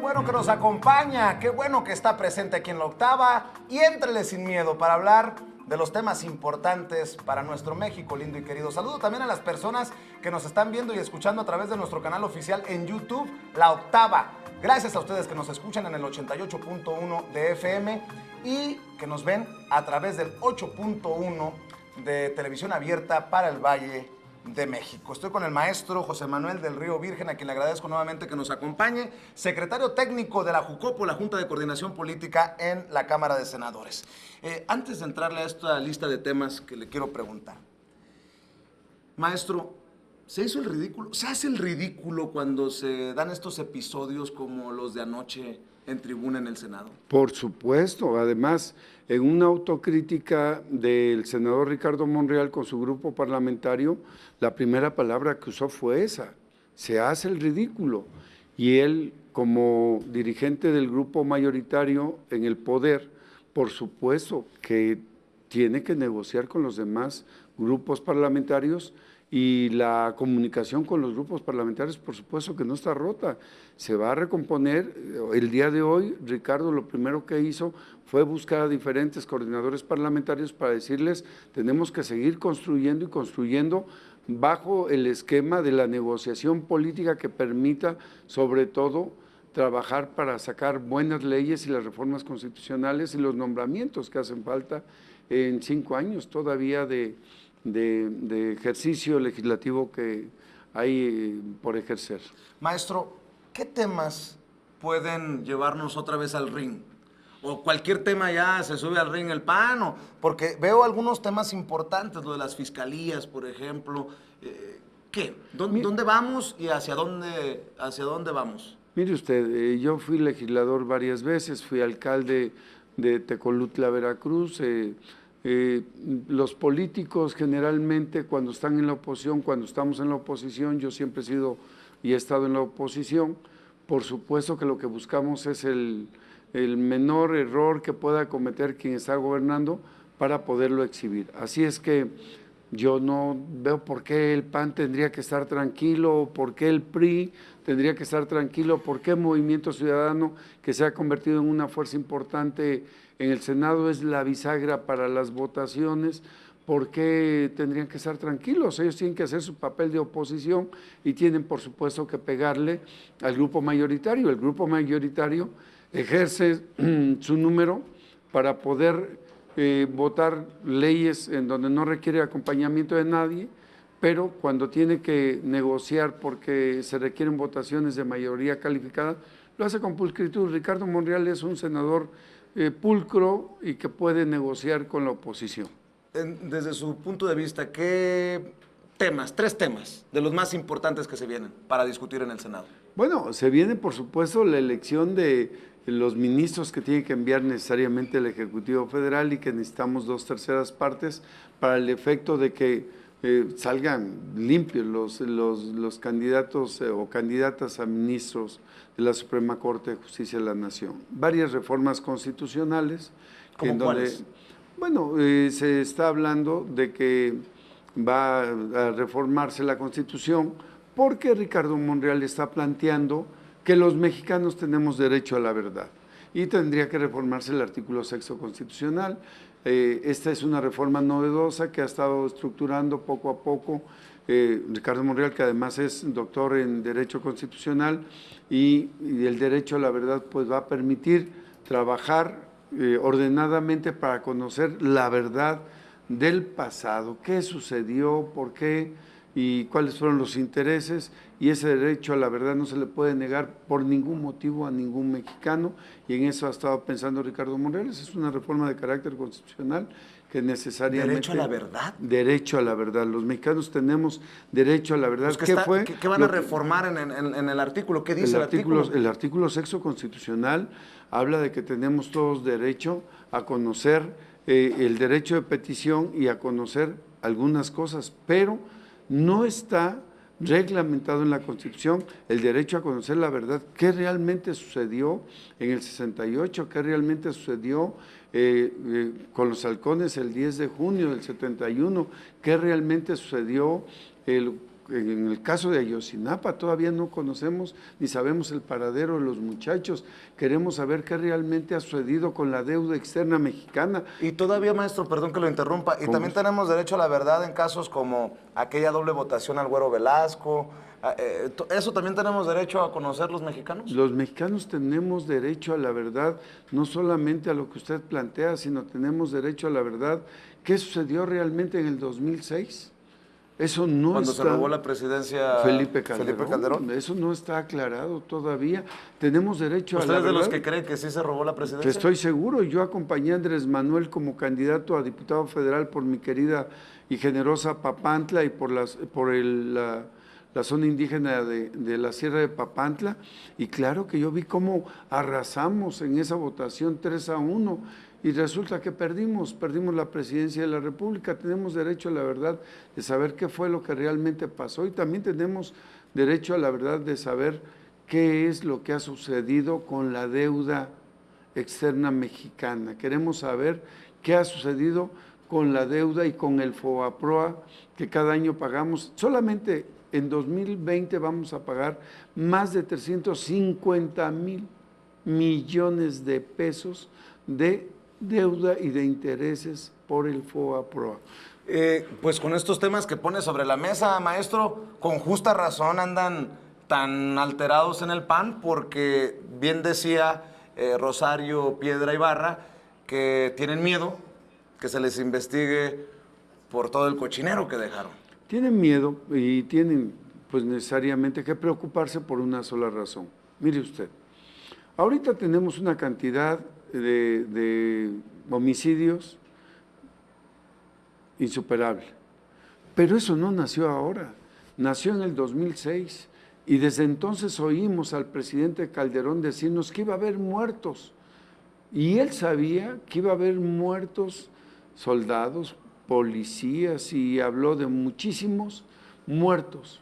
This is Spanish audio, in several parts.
bueno que nos acompaña, qué bueno que está presente aquí en la octava y éntrele sin miedo para hablar de los temas importantes para nuestro México lindo y querido. Saludo también a las personas que nos están viendo y escuchando a través de nuestro canal oficial en YouTube, La Octava. Gracias a ustedes que nos escuchan en el 88.1 de FM y que nos ven a través del 8.1 de televisión abierta para el Valle de México. Estoy con el maestro José Manuel del Río Virgen, a quien le agradezco nuevamente que nos acompañe, secretario técnico de la JUCOPO, la Junta de Coordinación Política en la Cámara de Senadores. Antes de entrarle a esta lista de temas que le quiero preguntar, maestro, ¿se hizo el ridículo? ¿Se hace el ridículo cuando se dan estos episodios como los de anoche en tribuna en el Senado? Por supuesto, además, en una autocrítica del senador Ricardo Monreal con su grupo parlamentario, la primera palabra que usó fue esa: se hace el ridículo. Y él, como dirigente del grupo mayoritario en el poder, por supuesto que tiene que negociar con los demás grupos parlamentarios, y la comunicación con los grupos parlamentarios, por supuesto que no está rota, se va a recomponer. El día de hoy, Ricardo lo primero que hizo fue buscar a diferentes coordinadores parlamentarios para decirles: tenemos que seguir construyendo y construyendo bajo el esquema de la negociación política que permita, sobre todo, trabajar para sacar buenas leyes y las reformas constitucionales y los nombramientos que hacen falta en 5 años todavía de ejercicio legislativo que hay por ejercer. Maestro, ¿qué temas pueden llevarnos otra vez al ring? O cualquier tema ya se sube al ring el PAN, porque veo algunos temas importantes, lo de las fiscalías, por ejemplo. ¿Qué? ¿Dónde vamos y hacia dónde vamos? Mire usted, yo fui legislador varias veces, fui alcalde de Tecolutla, Veracruz. Los políticos generalmente cuando están en la oposición, cuando estamos en la oposición, yo siempre he sido y he estado en la oposición, por supuesto que lo que buscamos es el menor error que pueda cometer quien está gobernando para poderlo exhibir. Así es que yo no veo por qué el PAN tendría que estar tranquilo, por qué el PRI tendría que estar tranquilo, por qué Movimiento Ciudadano, que se ha convertido en una fuerza importante en el Senado, es la bisagra para las votaciones. ¿Por qué tendrían que estar tranquilos? Ellos tienen que hacer su papel de oposición y tienen, por supuesto, que pegarle al grupo mayoritario. El grupo mayoritario ejerce su número para poder votar leyes en donde no requiere acompañamiento de nadie, pero cuando tiene que negociar porque se requieren votaciones de mayoría calificada, lo hace con pulcritud. Ricardo Monreal es un senador pulcro y que puede negociar con la oposición. Desde su punto de vista, ¿qué temas, 3 temas de los más importantes que se vienen para discutir en el Senado? Bueno, se viene por supuesto la elección de los ministros que tiene que enviar necesariamente el Ejecutivo Federal y que necesitamos 2/3 partes para el efecto de que salgan limpios los candidatos o candidatas a ministros de la Suprema Corte de Justicia de la Nación. Varias reformas constitucionales. ¿Cómo cuáles? Bueno, se está hablando de que va a reformarse la Constitución porque Ricardo Monreal está planteando que los mexicanos tenemos derecho a la verdad y tendría que reformarse el artículo 6º constitucional. Esta es una reforma novedosa que ha estado estructurando poco a poco Ricardo Monreal, que además es doctor en Derecho Constitucional, y el derecho a la verdad pues va a permitir trabajar ordenadamente para conocer la verdad del pasado, qué sucedió, por qué y cuáles fueron los intereses, y ese derecho a la verdad no se le puede negar por ningún motivo a ningún mexicano, y en eso ha estado pensando Ricardo Monreal. Es una reforma de carácter constitucional que necesariamente… ¿Derecho a la verdad? Derecho a la verdad. Los mexicanos tenemos derecho a la verdad. Pues ¿Qué van a reformar en el artículo? ¿Qué dice el artículo? El artículo 6º constitucional habla de que tenemos todos derecho a conocer el derecho de petición y a conocer algunas cosas, pero no está reglamentado en la Constitución el derecho a conocer la verdad, qué realmente sucedió en el 68, qué realmente sucedió con los halcones el 10 de junio del 71, qué realmente sucedió en el caso de Ayotzinapa todavía no conocemos ni sabemos el paradero de los muchachos. Queremos saber qué realmente ha sucedido con la deuda externa mexicana. Y todavía, maestro, perdón que lo interrumpa, y también tenemos derecho a la verdad en casos como aquella doble votación al Güero Velasco. ¿Eso también tenemos derecho a conocer los mexicanos? Los mexicanos tenemos derecho a la verdad, no solamente a lo que usted plantea, sino tenemos derecho a la verdad. ¿Qué sucedió realmente en el 2006? Eso no Cuando está, se robó la presidencia Felipe Calderón. Eso no está aclarado todavía. Tenemos derecho a la verdad. ¿Usted es de los que cree que sí se robó la presidencia? Estoy seguro. Yo acompañé a Andrés Manuel como candidato a diputado federal por mi querida y generosa Papantla y por la zona indígena de la Sierra de Papantla, y claro que yo vi cómo arrasamos en esa votación 3-1, y resulta que perdimos la presidencia de la República. Tenemos derecho a la verdad de saber qué fue lo que realmente pasó, y también tenemos derecho a la verdad de saber qué es lo que ha sucedido con la deuda externa mexicana. Queremos saber qué ha sucedido con la deuda y con el FOBAPROA que cada año pagamos. Solamente en 2020 vamos a pagar más de 350,000 millones de pesos de deuda y de intereses por el FOBAPROA. Pues con estos temas que pone sobre la mesa, maestro, con justa razón andan tan alterados en el PAN, porque bien decía Rosario Piedra Ibarra que tienen miedo que se les investigue por todo el cochinero que dejaron. Tienen miedo y tienen pues necesariamente que preocuparse por una sola razón. Mire usted, ahorita tenemos una cantidad de homicidios insuperable, pero eso no nació ahora, nació en el 2006, y desde entonces oímos al presidente Calderón decirnos que iba a haber muertos, y él sabía que iba a haber muertos soldados, policías, y habló de muchísimos muertos.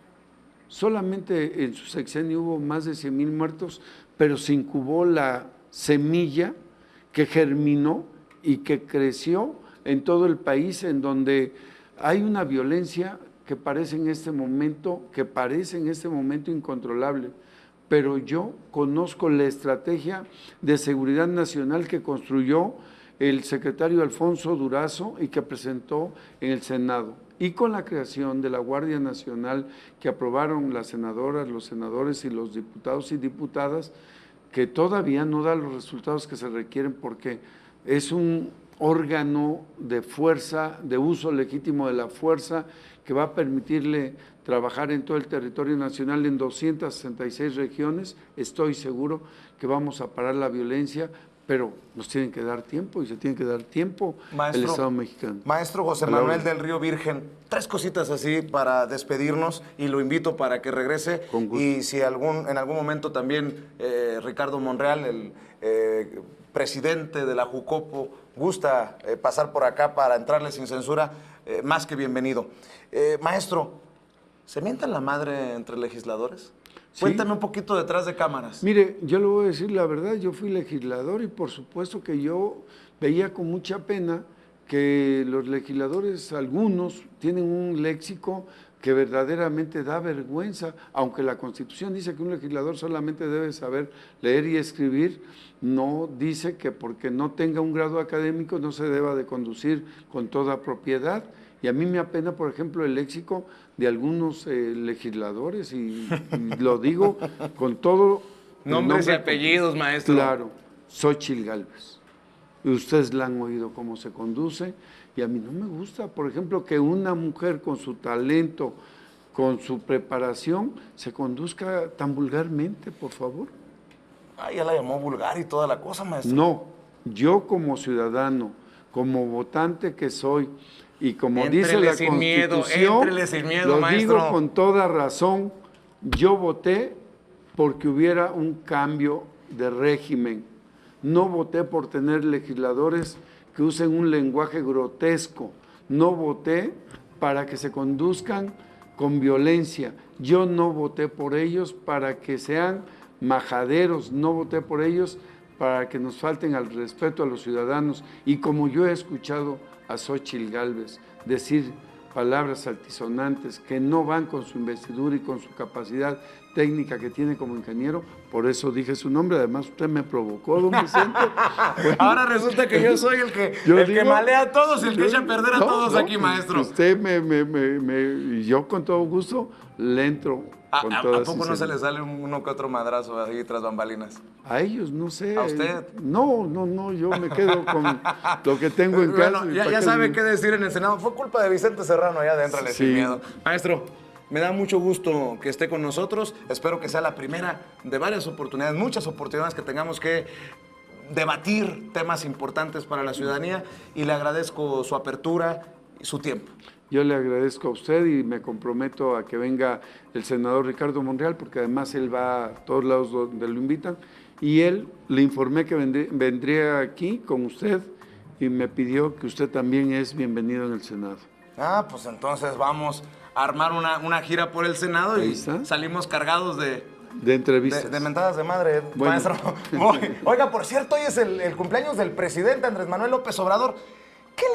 Solamente en su sexenio hubo más de 100,000 muertos, pero se incubó la semilla que germinó y que creció en todo el país, en donde hay una violencia que parece en este momento incontrolable. Pero yo conozco la estrategia de seguridad nacional que construyó el secretario Alfonso Durazo y que presentó en el Senado, y con la creación de la Guardia Nacional que aprobaron las senadoras, los senadores y los diputados y diputadas, que todavía no da los resultados que se requieren porque es un órgano de fuerza, de uso legítimo de la fuerza, que va a permitirle trabajar en todo el territorio nacional en 266 regiones. Estoy seguro que vamos a parar la violencia, pero nos tienen que dar tiempo y se tiene que dar tiempo el Estado mexicano. Maestro José Manuel del Río Virgen, 3 cositas así para despedirnos y lo invito para que regrese. Con gusto. Y si en algún momento también Ricardo Monreal, el presidente de la Jucopo, gusta pasar por acá para entrarle sin censura, más que bienvenido. Maestro, ¿se mientan la madre entre legisladores? Sí. Cuéntame un poquito detrás de cámaras. Mire, yo le voy a decir la verdad, yo fui legislador y por supuesto que yo veía con mucha pena que los legisladores, algunos, tienen un léxico que verdaderamente da vergüenza, aunque la Constitución dice que un legislador solamente debe saber leer y escribir, no dice que porque no tenga un grado académico no se deba de conducir con toda propiedad. Y a mí me apena, por ejemplo, el léxico de algunos legisladores, y lo digo con todo... Nombres y apellidos, maestro. Claro, Xóchitl Gálvez. Y ustedes la han oído cómo se conduce, y a mí no me gusta, por ejemplo, que una mujer con su talento, con su preparación, se conduzca tan vulgarmente, por favor. Ah, ya la llamó vulgar y toda la cosa, maestro. No, yo como ciudadano, como votante que soy, y como dice la Constitución, lo digo con toda razón, yo voté porque hubiera un cambio de régimen. No voté por tener legisladores que usen un lenguaje grotesco. No voté para que se conduzcan con violencia. Yo no voté por ellos para que sean majaderos. No voté por ellos para que nos falten al respeto a los ciudadanos. Y como yo he escuchado a Xóchitl Gálvez decir palabras altisonantes que no van con su investidura y con su capacidad técnica que tiene como ingeniero, por eso dije su nombre, además usted me provocó, don Vicente. Bueno, ahora resulta que yo soy el que malea a todos, el que echa a perder a todos aquí, maestro. Usted y yo con todo gusto le entro con ¿A toda poco no se sinceridad. le sale uno que otro madrazo ahí tras bambalinas? A ellos, no sé. ¿A usted? No, yo me quedo con lo que tengo en casa. Bueno, ya sabe qué decir en el Senado. Fue culpa de Vicente Serrano allá adentro, Sí. sin miedo. Maestro, me da mucho gusto que esté con nosotros. Espero que sea la primera de varias oportunidades, muchas oportunidades que tengamos que debatir temas importantes para la ciudadanía y le agradezco su apertura y su tiempo. Yo le agradezco a usted y me comprometo a que venga el senador Ricardo Monreal, porque además él va a todos lados donde lo invitan. Y él le informé que vendría aquí con usted y me pidió que usted también es bienvenido en el Senado. Ah, pues entonces vamos a armar una gira por el Senado Ahí y está. salimos cargados de entrevistas. De mentadas de madre, Bueno. maestro. Oiga, por cierto, hoy es el cumpleaños del presidente Andrés Manuel López Obrador. ¿Qué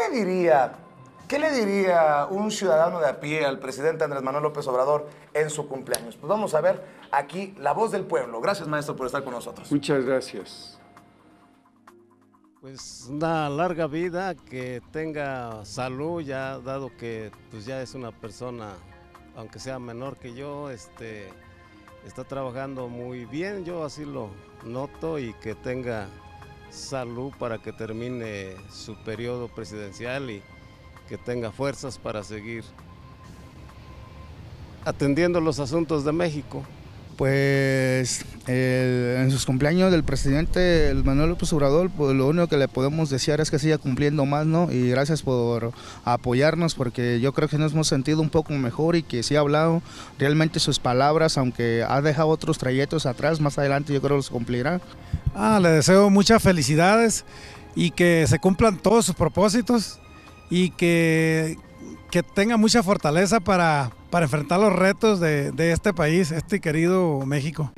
le diría un ciudadano de a pie al presidente Andrés Manuel López Obrador en su cumpleaños? Pues vamos a ver aquí la voz del pueblo. Gracias, maestro, por estar con nosotros. Muchas gracias. Pues una larga vida, que tenga salud, ya dado que pues ya es una persona, aunque sea menor que yo, está trabajando muy bien, yo así lo noto, y que tenga salud para que termine su periodo presidencial y que tenga fuerzas para seguir atendiendo los asuntos de México. Pues en sus cumpleaños del presidente Manuel López Obrador, pues lo único que le podemos desear es que siga cumpliendo más, ¿no? Y gracias por apoyarnos, porque yo creo que nos hemos sentido un poco mejor y que sí ha hablado realmente sus palabras, aunque ha dejado otros trayectos atrás, más adelante yo creo que los cumplirá. Le deseo muchas felicidades y que se cumplan todos sus propósitos y que tenga mucha fortaleza para enfrentar los retos de este país, este querido México.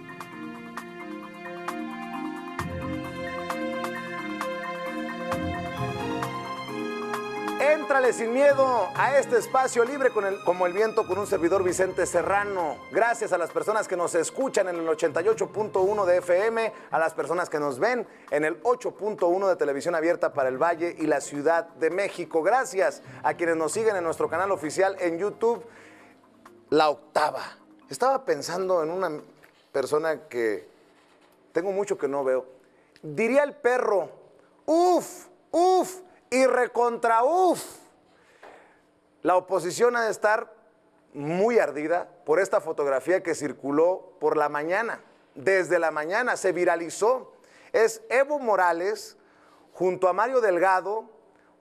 Éntrale sin miedo a este espacio libre como el viento con un servidor Vicente Serrano. Gracias a las personas que nos escuchan en el 88.1 de FM, a las personas que nos ven en el 8.1 de televisión abierta para el Valle y la Ciudad de México. Gracias a quienes nos siguen en nuestro canal oficial en YouTube, La Octava. Estaba pensando en una persona que tengo mucho que no veo. Diría el perro, uf, uf. Y recontra uf. La oposición ha de estar muy ardida por esta fotografía que circuló por la mañana. Desde la mañana se viralizó. Es Evo Morales junto a Mario Delgado,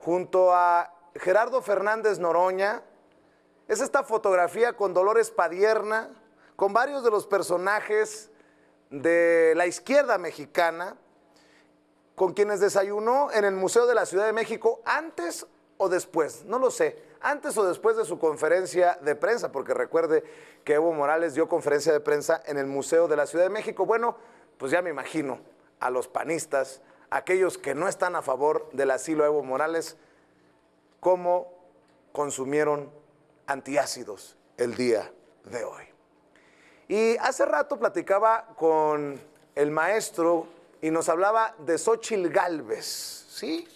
junto a Gerardo Fernández Noroña. Es esta fotografía con Dolores Padierna, con varios de los personajes de la izquierda mexicana, con quienes desayunó en el Museo de la Ciudad de México antes o después, no lo sé, antes o después de su conferencia de prensa, porque recuerde que Evo Morales dio conferencia de prensa en el Museo de la Ciudad de México. Bueno, pues ya me imagino a los panistas, aquellos que no están a favor del asilo a Evo Morales, cómo consumieron antiácidos el día de hoy. Y hace rato platicaba con el maestro y nos hablaba de Xóchitl Gálvez, ¿sí?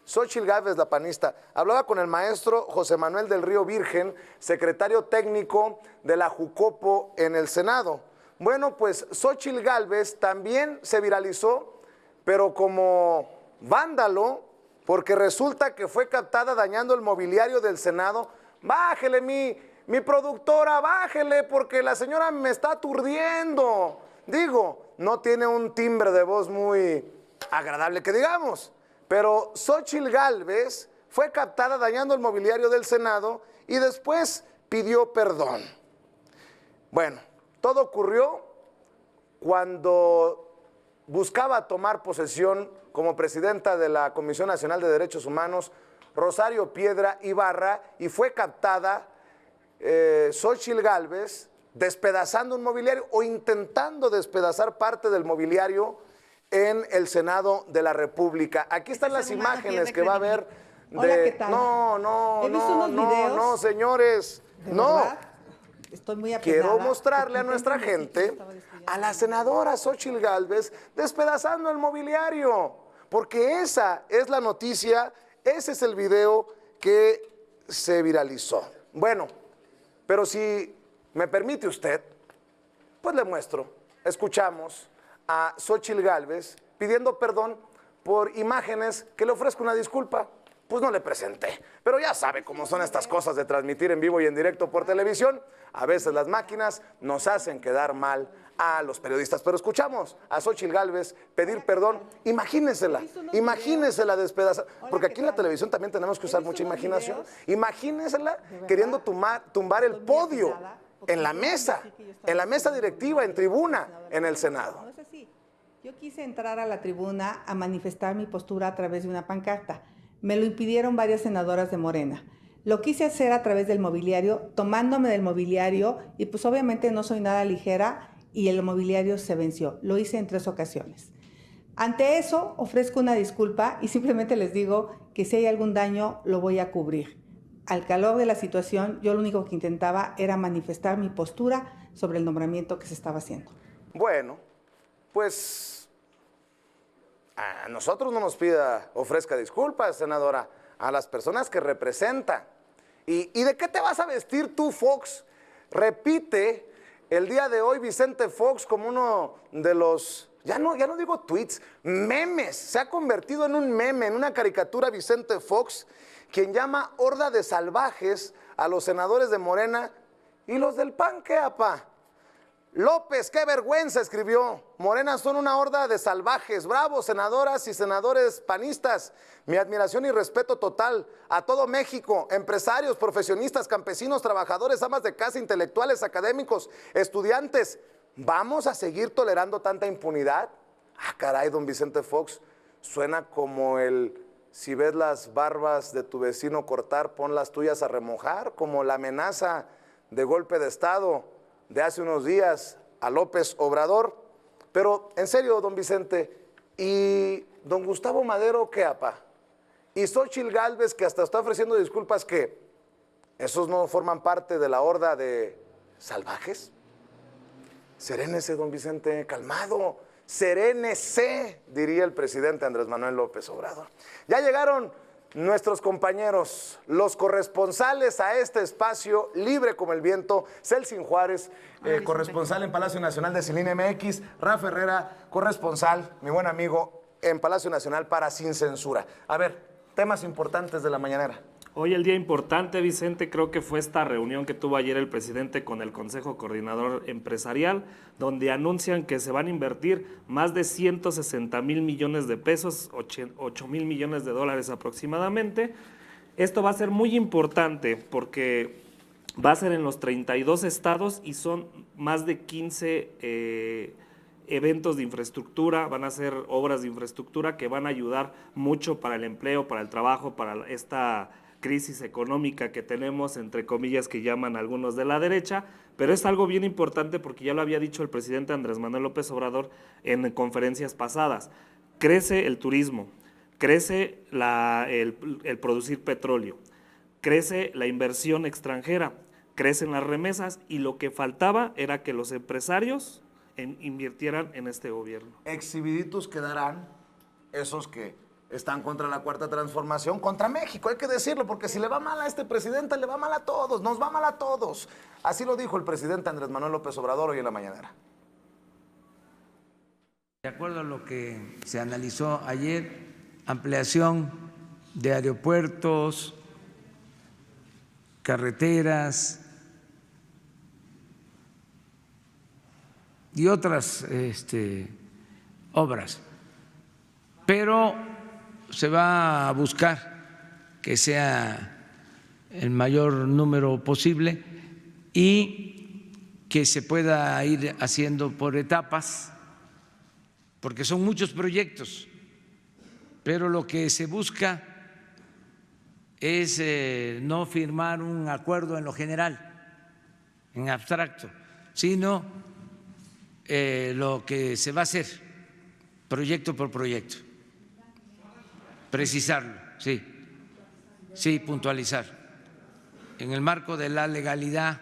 Xóchitl Gálvez, la panista. Hablaba con el maestro José Manuel del Río Virgen, secretario técnico de la Jucopo en el Senado. Bueno, pues Xóchitl Gálvez también se viralizó, pero como vándalo, porque resulta que fue captada dañando el mobiliario del Senado. Bájele, mi productora, bájele, porque la señora me está aturdiendo. Digo, no tiene un timbre de voz muy agradable que digamos, pero Xóchitl Gálvez fue captada dañando el mobiliario del Senado y después pidió perdón. Bueno, todo ocurrió cuando buscaba tomar posesión como presidenta de la Comisión Nacional de Derechos Humanos, Rosario Piedra Ibarra, y fue captada Xóchitl Gálvez despedazando un mobiliario o intentando despedazar parte del mobiliario en el Senado de la República. Aquí están las imágenes que va a ver Hola, ¿qué tal? No, He visto unos videos. no, señores. De No. verdad, estoy muy apenada. Quiero mostrarle a porque nuestra intentan decir que yo gente, estaba descuidada. a la senadora Xóchitl Gálvez, despedazando el mobiliario. Porque esa es la noticia, ese es el video que se viralizó. Bueno, pero si me permite usted, pues le muestro. Escuchamos a Xóchitl Gálvez pidiendo perdón por imágenes que le ofrezco una disculpa. Pues no le presenté, pero ya sabe cómo son estas cosas de transmitir en vivo y en directo por televisión. A veces las máquinas nos hacen quedar mal a los periodistas. Pero escuchamos a Xóchitl Gálvez pedir perdón. Imagínensela despedazar. Porque aquí en la televisión también tenemos que usar mucha imaginación. Imagínensela queriendo tumbar el podio en la mesa directiva, en tribuna, en el Senado. No es así. Yo quise entrar a la tribuna a manifestar mi postura a través de una pancarta. Me lo impidieron varias senadoras de Morena. Lo quise hacer a través del mobiliario, tomándome del mobiliario, y pues obviamente no soy nada ligera y el mobiliario se venció. Lo hice en 3 ocasiones. Ante eso, ofrezco una disculpa y simplemente les digo que si hay algún daño, lo voy a cubrir. Al calor de la situación, yo lo único que intentaba era manifestar mi postura sobre el nombramiento que se estaba haciendo. Bueno, pues a nosotros no nos pida, ofrezca disculpas, senadora, a las personas que representa. ¿Y de qué te vas a vestir tú, Fox? Repite el día de hoy Vicente Fox como uno de los, ya no digo tweets, memes. Se ha convertido en un meme, en una caricatura Vicente Fox, quien llama horda de salvajes a los senadores de Morena y los del PAN, ¿qué, apá? López, qué vergüenza, escribió. Morena son una horda de salvajes. Bravo, senadoras y senadores panistas. Mi admiración y respeto total a todo México, empresarios, profesionistas, campesinos, trabajadores, amas de casa, intelectuales, académicos, estudiantes. ¿Vamos a seguir tolerando tanta impunidad? Ah, caray, don Vicente Fox, suena como el si ves las barbas de tu vecino cortar, pon las tuyas a remojar, como la amenaza de golpe de Estado de hace unos días a López Obrador. Pero en serio, don Vicente, ¿y don Gustavo Madero qué, apá? ¿Y Xóchitl Gálvez, que hasta está ofreciendo disculpas, que esos no forman parte de la horda de salvajes? Serénese, don Vicente, calmado. Serénese, diría el presidente Andrés Manuel López Obrador. Ya llegaron nuestros compañeros, los corresponsales a este espacio, libre como el viento. Celsin Juárez, corresponsal en Palacio Nacional de Cilín MX. Rafa Herrera, corresponsal, mi buen amigo, en Palacio Nacional para Sin Censura. A ver, temas importantes de la mañanera. Hoy el día importante, Vicente, creo que fue esta reunión que tuvo ayer el presidente con el Consejo Coordinador Empresarial, donde anuncian que se van a invertir más de 160,000 millones de pesos, 8,000 millones de dólares aproximadamente. Esto va a ser muy importante porque va a ser en los 32 estados y son más de 15 eventos de infraestructura, van a ser obras de infraestructura que van a ayudar mucho para el empleo, para el trabajo, para esta crisis económica que tenemos, entre comillas, que llaman algunos de la derecha, pero es algo bien importante porque ya lo había dicho el presidente Andrés Manuel López Obrador en conferencias pasadas. Crece el turismo, crece el producir petróleo, crece la inversión extranjera, crecen las remesas y lo que faltaba era que los empresarios invirtieran en este gobierno. Exhibiditos quedarán esos que están contra la Cuarta Transformación, contra México, hay que decirlo, porque si le va mal a este presidente, le va mal a todos, nos va mal a todos. Así lo dijo el presidente Andrés Manuel López Obrador hoy en la mañanera. De acuerdo a lo que se analizó ayer, ampliación de aeropuertos, carreteras y otras obras, pero se va a buscar que sea el mayor número posible y que se pueda ir haciendo por etapas, porque son muchos proyectos, pero lo que se busca es no firmar un acuerdo en lo general, en abstracto, sino lo que se va a hacer proyecto por proyecto. Precisarlo, sí. Sí, puntualizar. En el marco de la legalidad,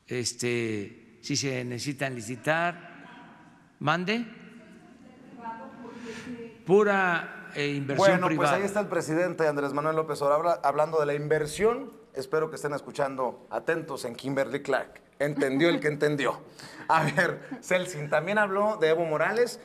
si se necesitan licitar, mande. Pura inversión Bueno, privada. pues ahí está el presidente Andrés Manuel López Obrador hablando de la inversión. Espero que estén escuchando atentos en Kimberly Clark. Entendió el que entendió. A ver, Celsin también habló de Evo Morales.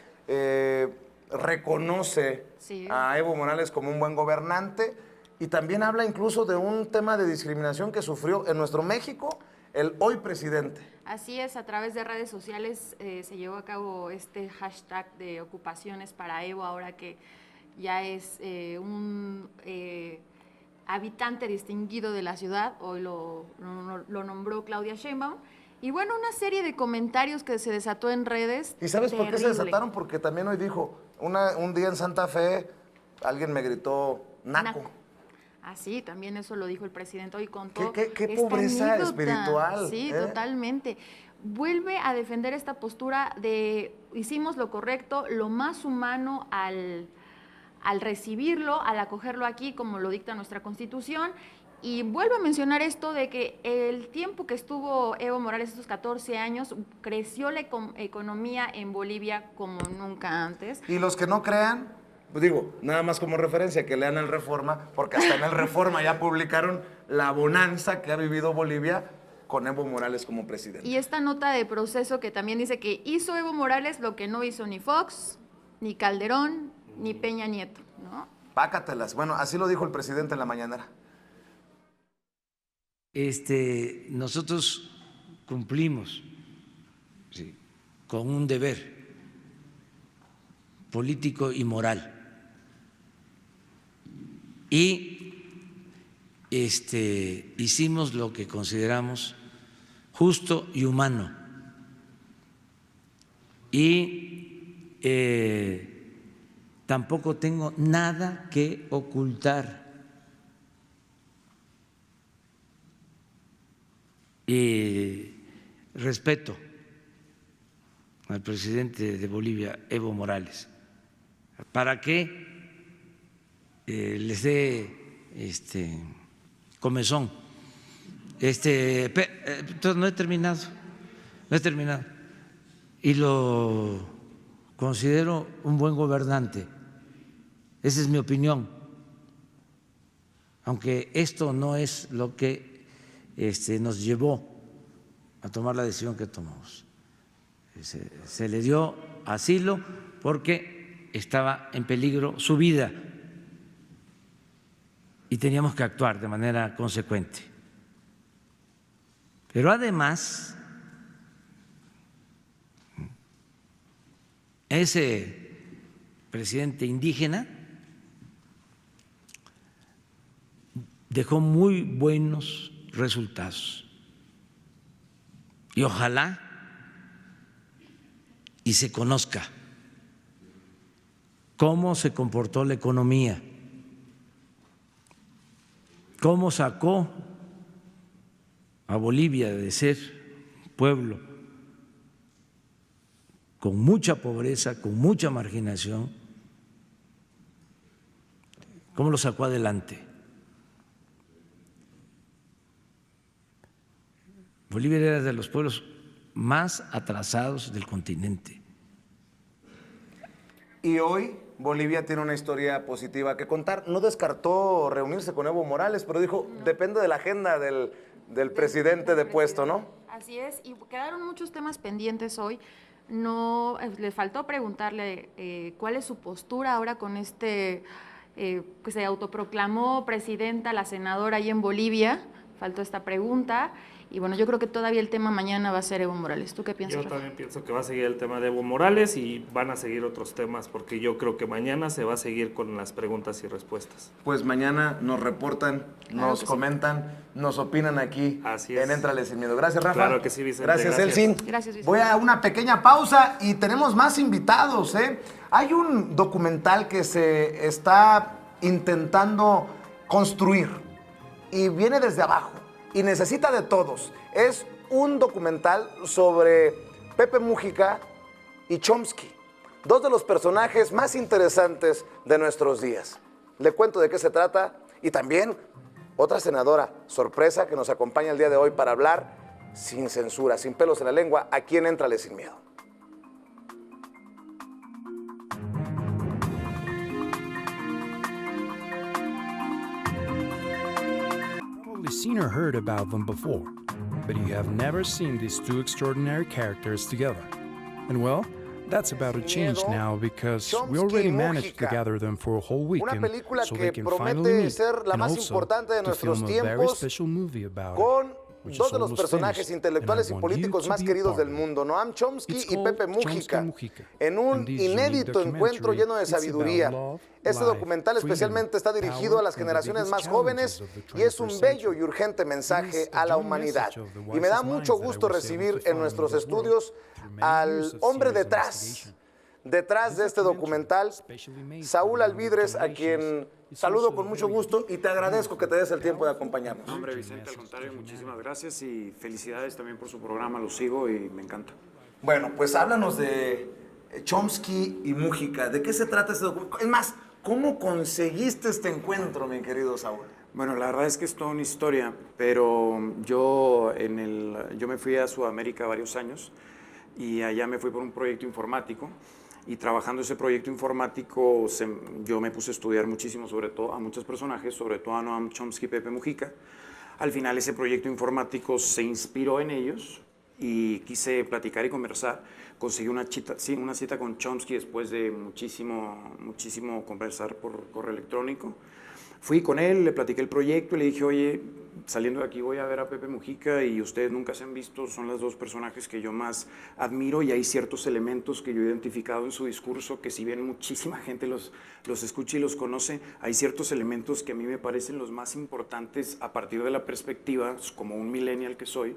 Reconoce a Evo Morales como un buen gobernante y también habla incluso de un tema de discriminación que sufrió en nuestro México el hoy presidente. Así es, a través de redes sociales se llevó a cabo este hashtag de ocupaciones para Evo, ahora que ya es un habitante distinguido de la ciudad, hoy lo nombró Claudia Sheinbaum. Y bueno, una serie de comentarios que se desató en redes. ¿Y sabes por qué se terrible. desataron? Porque también hoy dijo, un día en Santa Fe, alguien me gritó naco. Ah, sí, también eso lo dijo el presidente hoy, contó ¿Qué esta pobreza anécdota. espiritual? Sí, totalmente. Vuelve a defender esta postura de hicimos lo correcto, lo más humano al recibirlo, al acogerlo aquí, como lo dicta nuestra Constitución. Y vuelvo a mencionar esto de que el tiempo que estuvo Evo Morales, estos 14 años, creció la economía en Bolivia como nunca antes. Y los que no crean, pues digo, nada más como referencia, que lean el Reforma, porque hasta en el Reforma ya publicaron la bonanza que ha vivido Bolivia con Evo Morales como presidente. Y esta nota de proceso que también dice que hizo Evo Morales lo que no hizo ni Fox, ni Calderón, ni Peña Nieto, ¿no? Pácatelas. Bueno, así lo dijo el presidente en la mañanera. Nosotros cumplimos con un deber político y moral. Y hicimos lo que consideramos justo y humano. Y tampoco tengo nada que ocultar. Respeto al presidente de Bolivia, Evo Morales, para que les dé comezón. No he terminado, y lo considero un buen gobernante. Esa es mi opinión, aunque esto no es lo que nos llevó a tomar la decisión que tomamos. Se le dio asilo porque estaba en peligro su vida y teníamos que actuar de manera consecuente. Pero además, ese presidente indígena dejó muy buenos resultados. Y ojalá y se conozca cómo se comportó la economía, cómo sacó a Bolivia de ser un pueblo con mucha pobreza, con mucha marginación, cómo lo sacó adelante. Bolivia era de los pueblos más atrasados del continente. Y hoy Bolivia tiene una historia positiva que contar. No descartó reunirse con Evo Morales, pero dijo, depende de la agenda del presidente de puesto, ¿no? Así es, y quedaron muchos temas pendientes hoy. No, le faltó preguntarle cuál es su postura ahora con que se autoproclamó presidenta, la senadora ahí en Bolivia. Faltó esta pregunta. Y bueno, yo creo que todavía el tema mañana va a ser Evo Morales. ¿Tú qué piensas, Yo Rafa? también pienso que va a seguir el tema de Evo Morales y van a seguir otros temas, porque yo creo que mañana se va a seguir con las preguntas y respuestas. Pues mañana nos reportan, nos comentan, nos opinan aquí Así en es. Éntrale Sin Miedo. Gracias, Rafa. Claro que sí, Vicente. Gracias, Gracias. Celsin. Gracias, Vicente. Voy a una pequeña pausa y tenemos más invitados, ¿eh? Hay un documental que se está intentando construir y viene desde abajo y necesita de todos. Es un documental sobre Pepe Mújica y Chomsky, dos de los personajes más interesantes de nuestros días. Le cuento de qué se trata Y también otra senadora, sorpresa, que nos acompaña el día de hoy para hablar sin censura, sin pelos en la lengua, aquí en Éntrale Sin Miedo. Probably seen or heard about them before, but you have never seen these two extraordinary characters together. And well, that's about to change now because we already managed to gather them for a whole weekend so they can finally meet and also to film a very special movie about it. Dos de los personajes intelectuales y políticos más queridos del mundo, Noam Chomsky y Pepe Mujica, en un inédito encuentro lleno de sabiduría. Este documental especialmente está dirigido a las generaciones más jóvenes y es un bello y urgente mensaje a la humanidad. Y me da mucho gusto recibir en nuestros estudios al hombre detrás de este documental, Saúl Alvidres, a quien saludo con mucho gusto y te agradezco que te des el tiempo de acompañarnos. Hombre, Vicente, al contrario, muchísimas gracias y felicidades también por su programa, lo sigo y me encanta. Bueno, pues háblanos de Chomsky y Mujica. ¿De qué se trata este documental? Es más, ¿cómo conseguiste este encuentro, mi querido Saúl? Bueno, la verdad es que es toda una historia, pero yo me fui a Sudamérica varios años y allá me fui por un proyecto informático. Y trabajando ese proyecto informático, yo me puse a estudiar muchísimo, sobre todo a muchos personajes, sobre todo a Noam Chomsky y Pepe Mujica. Al final ese proyecto informático se inspiró en ellos y quise platicar y conversar. Conseguí una cita con Chomsky después de muchísimo conversar por correo electrónico. Fui con él, le platiqué el proyecto y le dije, oye, saliendo de aquí voy a ver a Pepe Mujica y ustedes nunca se han visto, son los dos personajes que yo más admiro y hay ciertos elementos que yo he identificado en su discurso que si bien muchísima gente los escucha y los conoce, hay ciertos elementos que a mí me parecen los más importantes a partir de la perspectiva, como un millennial que soy,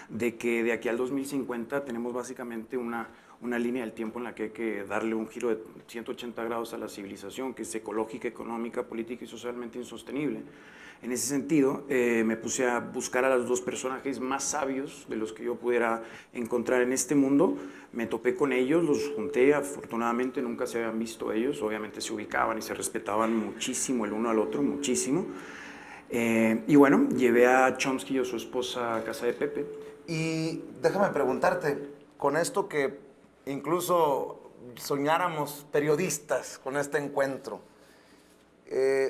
de que de aquí al 2050 tenemos básicamente una línea del tiempo en la que hay que darle un giro de 180 grados a la civilización, que es ecológica, económica, política y socialmente insostenible. En ese sentido, me puse a buscar a los dos personajes más sabios de los que yo pudiera encontrar en este mundo. Me topé con ellos, los junté, afortunadamente nunca se habían visto ellos, obviamente se ubicaban y se respetaban muchísimo el uno al otro, muchísimo. Y bueno, llevé a Chomsky y a su esposa a casa de Pepe. Y déjame preguntarte, con esto que incluso soñáramos periodistas con este encuentro,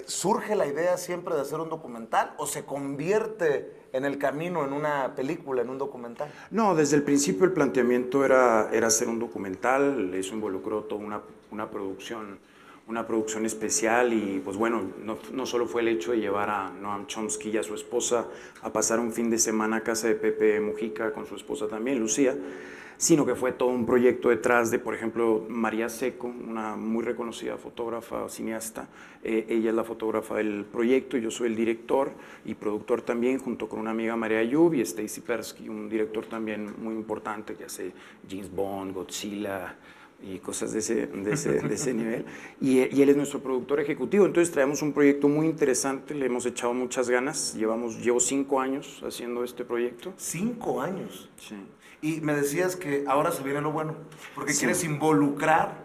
¿surge la idea siempre de hacer un documental o se convierte en el camino en una película, en un documental? No, desde el principio el planteamiento era hacer un documental, eso involucró toda una producción especial y pues bueno, no solo fue el hecho de llevar a Noam Chomsky y a su esposa a pasar un fin de semana a casa de Pepe Mujica con su esposa también, Lucía, sino que fue todo un proyecto detrás de, por ejemplo, María Seco, una muy reconocida fotógrafa, cineasta. Ella es la fotógrafa del proyecto, yo soy el director y productor también, junto con una amiga, María Ayub, y Stacy Persky, un director también muy importante que hace James Bond, Godzilla y cosas de ese nivel. Y él es nuestro productor ejecutivo, entonces traemos un proyecto muy interesante, le hemos echado muchas ganas, llevo 5 años haciendo este proyecto. ¿5 años? Sí. Y me decías que ahora se viene lo bueno, porque quieres involucrar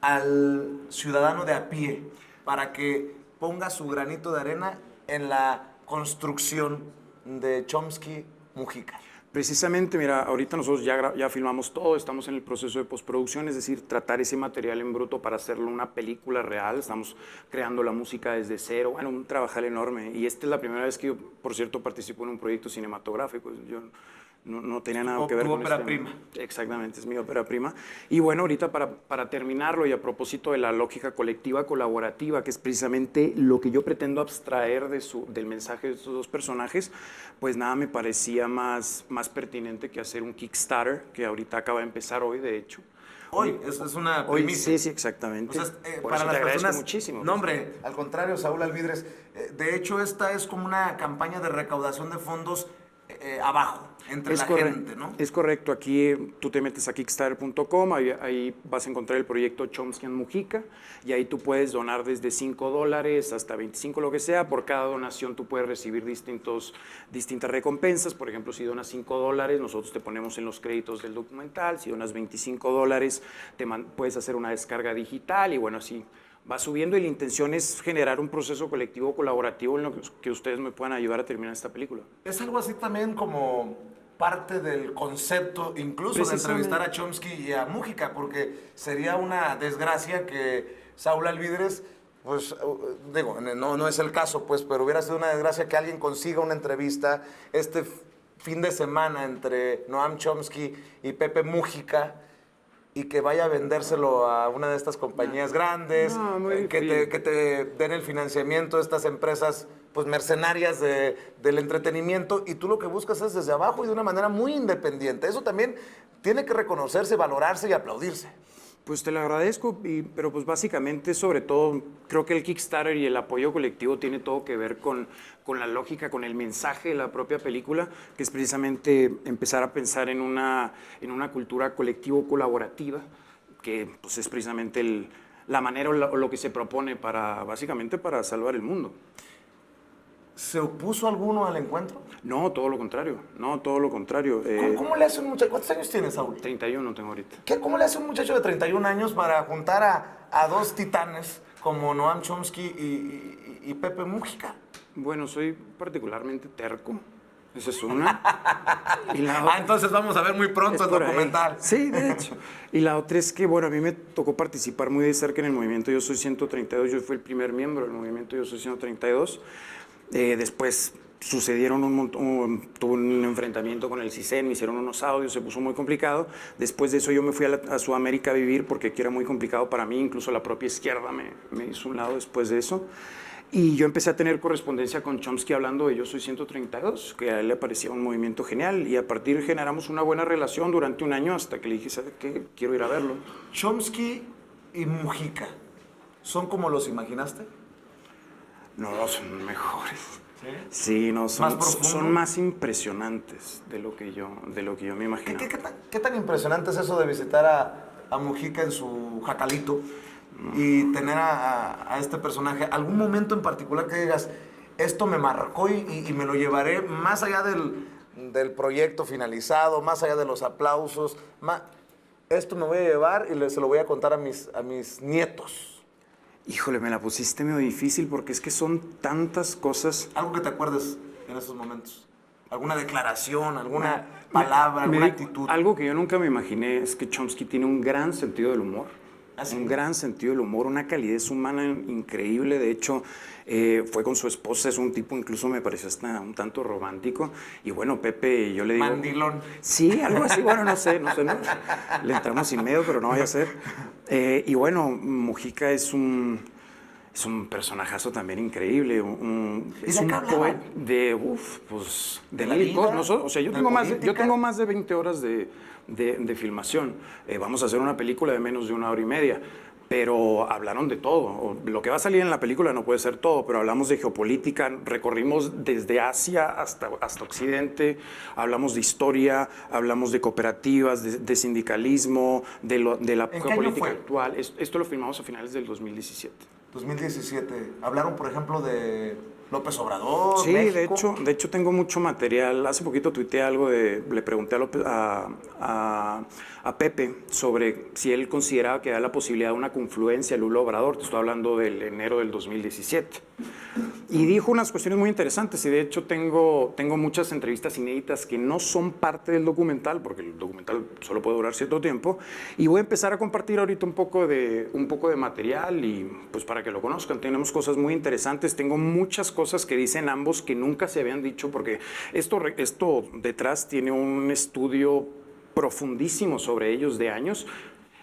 al ciudadano de a pie para que ponga su granito de arena en la construcción de Chomsky Mujica. Precisamente, mira, ahorita nosotros ya filmamos todo, estamos en el proceso de postproducción, es decir, tratar ese material en bruto para hacerlo una película real, estamos creando la música desde cero, bueno, un trabajar enorme. Y esta es la primera vez que yo, por cierto, participo en un proyecto cinematográfico, yo no tenía nada que ver con ópera prima. Exactamente, es mi ópera prima. Y bueno, ahorita para terminarlo y a propósito de la lógica colectiva colaborativa, que es precisamente lo que yo pretendo abstraer del mensaje de estos dos personajes, pues nada me parecía más pertinente que hacer un Kickstarter, que ahorita acaba de empezar hoy, de hecho. Hoy, eso es una primicia. Sí, exactamente. O sea, para las personas muchísimo. No, hombre, al contrario, Saúl Alvidres. De hecho, esta es como una campaña de recaudación de fondos abajo, entre la gente, ¿no? Es correcto. Aquí tú te metes a kickstarter.com, ahí vas a encontrar el proyecto Chomsky and Mujica, y ahí tú puedes donar desde $5 hasta 25, lo que sea. Por cada donación tú puedes recibir distintas recompensas. Por ejemplo, si donas $5, nosotros te ponemos en los créditos del documental. Si donas $25, puedes hacer una descarga digital y bueno, así va subiendo y la intención es generar un proceso colectivo colaborativo en lo que ustedes me puedan ayudar a terminar esta película. Es algo así también como parte del concepto, incluso de entrevistar a Chomsky y a Mújica, porque sería una desgracia que Saúl Alvidrez, pues digo, no es el caso, pues, pero hubiera sido una desgracia que alguien consiga una entrevista este fin de semana entre Noam Chomsky y Pepe Mújica, y que vaya a vendérselo a una de estas compañías grandes, que te den el financiamiento de estas empresas pues mercenarias del entretenimiento, y tú lo que buscas es desde abajo y de una manera muy independiente. Eso también tiene que reconocerse, valorarse y aplaudirse. Pues te lo agradezco, pero pues básicamente, sobre todo, creo que el Kickstarter y el apoyo colectivo tiene todo que ver con la lógica, con el mensaje de la propia película, que es precisamente empezar a pensar en una cultura colectivo-colaborativa, que pues es precisamente la manera o lo que se propone básicamente para salvar el mundo. ¿Se opuso alguno al encuentro? No, todo lo contrario. ¿Cómo le hace un muchacho? ¿Cuántos años tienes, Saúl? 31 tengo ahorita. ¿Cómo le hace un muchacho de 31 años para juntar a dos titanes como Noam Chomsky y Pepe Mújica? Bueno, soy particularmente terco. Esa es una. Entonces vamos a ver muy pronto el documental. Sí, de hecho. Y la otra es que, bueno, a mí me tocó participar muy de cerca en el movimiento Yo Soy 132. Yo fui el primer miembro del movimiento Yo Soy 132. Después sucedieron tuve un enfrentamiento con el CISEN, me hicieron unos audios, se puso muy complicado. Después de eso yo me fui a Sudamérica a vivir porque aquí era muy complicado para mí, incluso la propia izquierda me hizo un lado después de eso. Y yo empecé a tener correspondencia con Chomsky hablando de Yo Soy 132, que a él le parecía un movimiento genial, y a partir generamos una buena relación durante un año hasta que le dije, ¿sabes qué? Quiero ir a verlo. Chomsky y Mújica, ¿son como los imaginaste? No, son mejores. Sí, no, son más impresionantes de lo que yo me imaginaba. ¿Qué tan impresionante es eso de visitar a Mújica en su jacalito y tener a este personaje? ¿Algún momento en particular que digas, esto me marcó y me lo llevaré más allá del proyecto finalizado, más allá de los aplausos? Esto me voy a llevar y se lo voy a contar a mis nietos. Híjole, me la pusiste medio difícil porque es que son tantas cosas. Algo que te acuerdes en esos momentos. ¿Alguna declaración, alguna palabra, alguna actitud? Algo que yo nunca me imaginé es que Chomsky tiene un gran sentido del humor. Un gran sentido del humor, una calidez humana increíble. De hecho, fue con su esposa, es un tipo, incluso me pareció hasta un tanto romántico. Y bueno, Pepe, yo le digo... Mandilón. Sí, algo así, bueno, no sé, no. Le entramos sin miedo, pero no vaya a ser. Y bueno, Mújica es un personajazo también increíble. Es un poeta de mil cosas. O sea, yo tengo más de 20 horas de filmación. Vamos a hacer una película de menos de 1 hora y media, pero hablaron de todo. Lo que va a salir en la película no puede ser todo, pero hablamos de geopolítica, recorrimos desde Asia hasta Occidente, hablamos de historia, hablamos de cooperativas, de sindicalismo, de la geopolítica actual. Esto lo filmamos a finales del 2017. 2017. Hablaron, por ejemplo, de López Obrador, sí, México. de hecho tengo mucho material. Hace poquito tuiteé algo le pregunté a Pepe sobre si él consideraba que había la posibilidad de una confluencia Lula Obrador. Te estoy hablando del enero del 2017. Y dijo unas cuestiones muy interesantes, y de hecho tengo muchas entrevistas inéditas que no son parte del documental, porque el documental solo puede durar cierto tiempo, y voy a empezar a compartir ahorita un poco de material, y pues para que lo conozcan. Tenemos cosas muy interesantes, tengo muchas cosas que dicen ambos que nunca se habían dicho, porque esto detrás tiene un estudio profundísimo sobre ellos de años.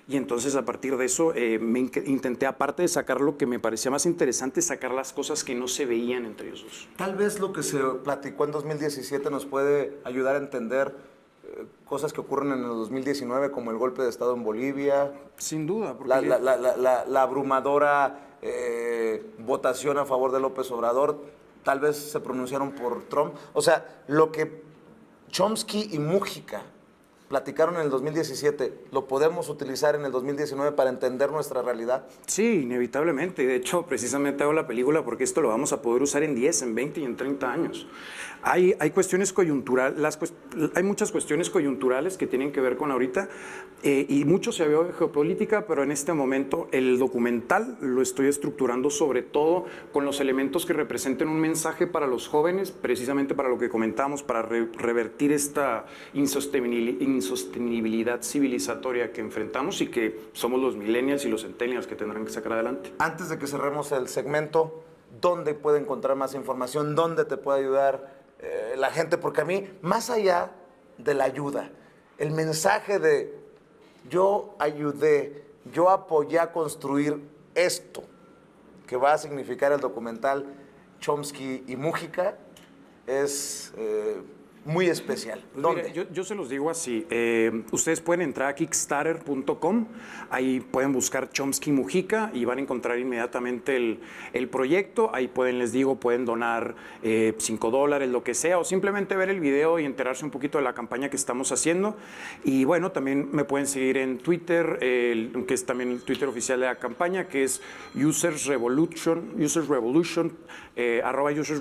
Y entonces a partir de eso intenté, aparte de sacar lo que me parecía más interesante, sacar las cosas que no se veían entre ellos dos. Tal vez lo que se platicó en 2017 nos puede ayudar a entender cosas que ocurren en el 2019, como el golpe de Estado en Bolivia. Sin duda. Porque la abrumadora votación a favor de López Obrador. Tal vez se pronunciaron por Trump. O sea, lo que Chomsky y Mújica platicaron en el 2017, ¿lo podemos utilizar en el 2019 para entender nuestra realidad? Sí, inevitablemente. De hecho, precisamente hago la película porque esto lo vamos a poder usar en 10, en 20 y en 30 años. Hay cuestiones coyunturales, hay muchas cuestiones coyunturales que tienen que ver con ahorita y mucho se vio de geopolítica, pero en este momento el documental lo estoy estructurando sobre todo con los elementos que representen un mensaje para los jóvenes, precisamente para lo que comentamos, para revertir esta insostenibilidad civilizatoria que enfrentamos y que somos los millennials y los centennials que tendrán que sacar adelante. Antes de que cerremos el segmento, ¿dónde puede encontrar más información? ¿Dónde te puede ayudar la gente? Porque a mí, más allá de la ayuda, el mensaje de yo ayudé, yo apoyé a construir esto que va a significar el documental Chomsky y Mújica es muy especial. ¿Dónde? Mira, yo se los digo así, ustedes pueden entrar a kickstarter.com, ahí pueden buscar Chomsky Mújica y van a encontrar inmediatamente el proyecto, ahí pueden donar $5, lo que sea, o simplemente ver el video y enterarse un poquito de la campaña que estamos haciendo. Y bueno, también me pueden seguir en Twitter, que es también el Twitter oficial de la campaña, que es Users Revolution, @ Users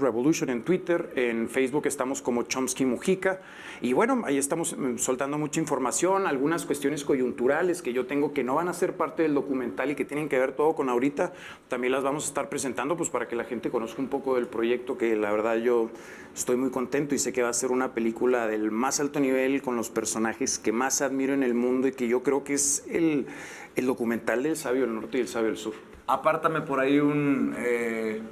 Revolution en Twitter, en Facebook estamos como Chomsky Mújica, y bueno, ahí estamos soltando mucha información, algunas cuestiones coyunturales que yo tengo que no van a ser parte del documental y que tienen que ver todo con ahorita, también las vamos a estar presentando pues para que la gente conozca un poco del proyecto, que la verdad yo estoy muy contento y sé que va a ser una película del más alto nivel, con los personajes que más admiro en el mundo y que yo creo que es el documental del sabio del norte y el sabio del sur. Apártame por ahí un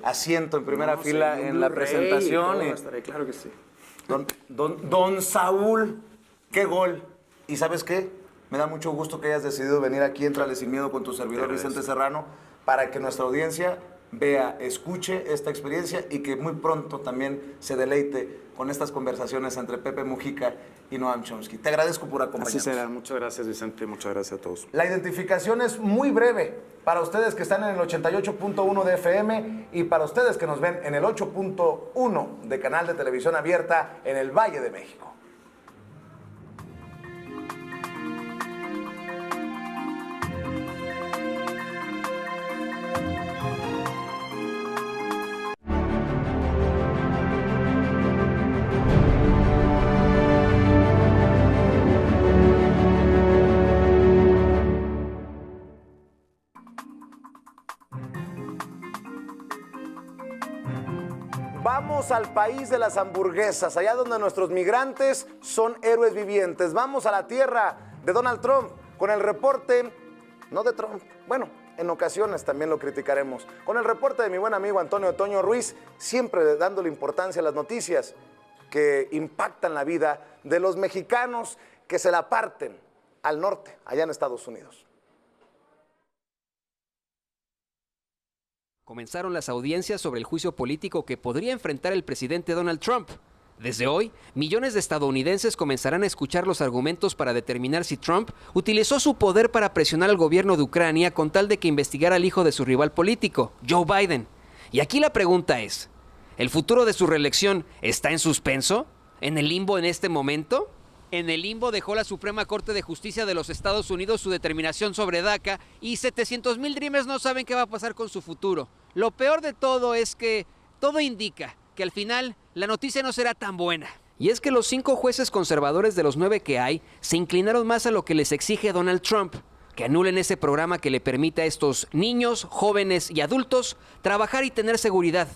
asiento en primera fila en la presentación. Estaré, claro que sí. Don Saúl, qué gol. ¿Y sabes qué? Me da mucho gusto que hayas decidido venir aquí, Éntrale Sin Miedo, con tu servidor Vicente Serrano, para que nuestra audiencia vea, escuche esta experiencia y que muy pronto también se deleite con estas conversaciones entre Pepe Mújica y Noam Chomsky. Te agradezco por acompañarnos. Así será. Muchas gracias, Vicente. Muchas gracias a todos. La identificación es muy breve para ustedes que están en el 88.1 de FM y para ustedes que nos ven en el 8.1 de Canal de Televisión Abierta en el Valle de México. Vamos al país de las hamburguesas, allá donde nuestros migrantes son héroes vivientes. Vamos a la tierra de Donald Trump con el reporte, no de Trump, bueno, en ocasiones también lo criticaremos, con el reporte de mi buen amigo Antonio Toño Ruiz, siempre dándole importancia a las noticias que impactan la vida de los mexicanos que se la parten al norte, allá en Estados Unidos. Comenzaron las audiencias sobre el juicio político que podría enfrentar el presidente Donald Trump. Desde hoy, millones de estadounidenses comenzarán a escuchar los argumentos para determinar si Trump utilizó su poder para presionar al gobierno de Ucrania con tal de que investigara al hijo de su rival político, Joe Biden. Y aquí la pregunta es, ¿el futuro de su reelección está en suspenso? ¿En el limbo en este momento? En el limbo dejó la Suprema Corte de Justicia de los Estados Unidos su determinación sobre DACA y 700,000 Dreamers no saben qué va a pasar con su futuro. Lo peor de todo es que todo indica que al final la noticia no será tan buena. Y es que los 5 jueces conservadores de los 9 que hay se inclinaron más a lo que les exige Donald Trump, que anulen ese programa que le permite a estos niños, jóvenes y adultos trabajar y tener seguridad.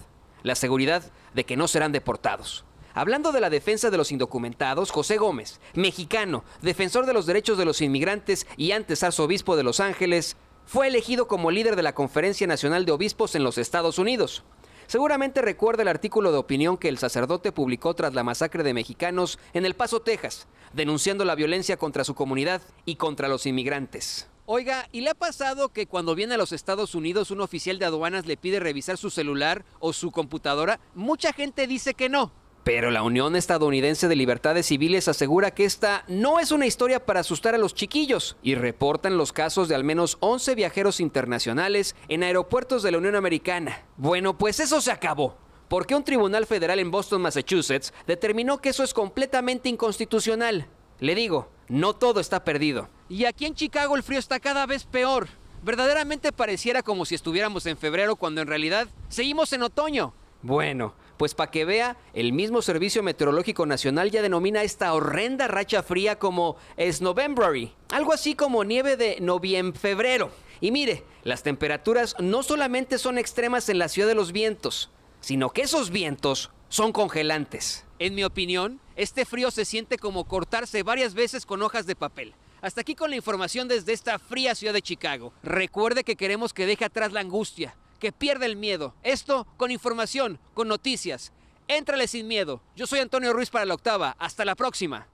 La seguridad de que no serán deportados. Hablando de la defensa de los indocumentados, José Gómez, mexicano, defensor de los derechos de los inmigrantes y antes arzobispo de Los Ángeles, fue elegido como líder de la Conferencia Nacional de Obispos en los Estados Unidos. Seguramente recuerda el artículo de opinión que el sacerdote publicó tras la masacre de mexicanos en El Paso, Texas, denunciando la violencia contra su comunidad y contra los inmigrantes. Oiga, ¿y le ha pasado que cuando viene a los Estados Unidos un oficial de aduanas le pide revisar su celular o su computadora? Mucha gente dice que no. Pero la Unión Estadounidense de Libertades Civiles asegura que esta no es una historia para asustar a los chiquillos y reportan los casos de al menos 11 viajeros internacionales en aeropuertos de la Unión Americana. Bueno, pues eso se acabó, porque un tribunal federal en Boston, Massachusetts, determinó que eso es completamente inconstitucional. Le digo, no todo está perdido. Y aquí en Chicago el frío está cada vez peor. Verdaderamente pareciera como si estuviéramos en febrero cuando en realidad seguimos en otoño. Bueno, pues para que vea, el mismo Servicio Meteorológico Nacional ya denomina esta horrenda racha fría como Snowembrary, algo así como nieve de noviembre-febrero. Y mire, las temperaturas no solamente son extremas en la Ciudad de los Vientos, sino que esos vientos son congelantes. En mi opinión, este frío se siente como cortarse varias veces con hojas de papel. Hasta aquí con la información desde esta fría ciudad de Chicago. Recuerde que queremos que deje atrás la angustia, que pierda el miedo. Esto con información, con noticias. Éntrale sin miedo. Yo soy Antonio Ruiz para La Octava. Hasta la próxima.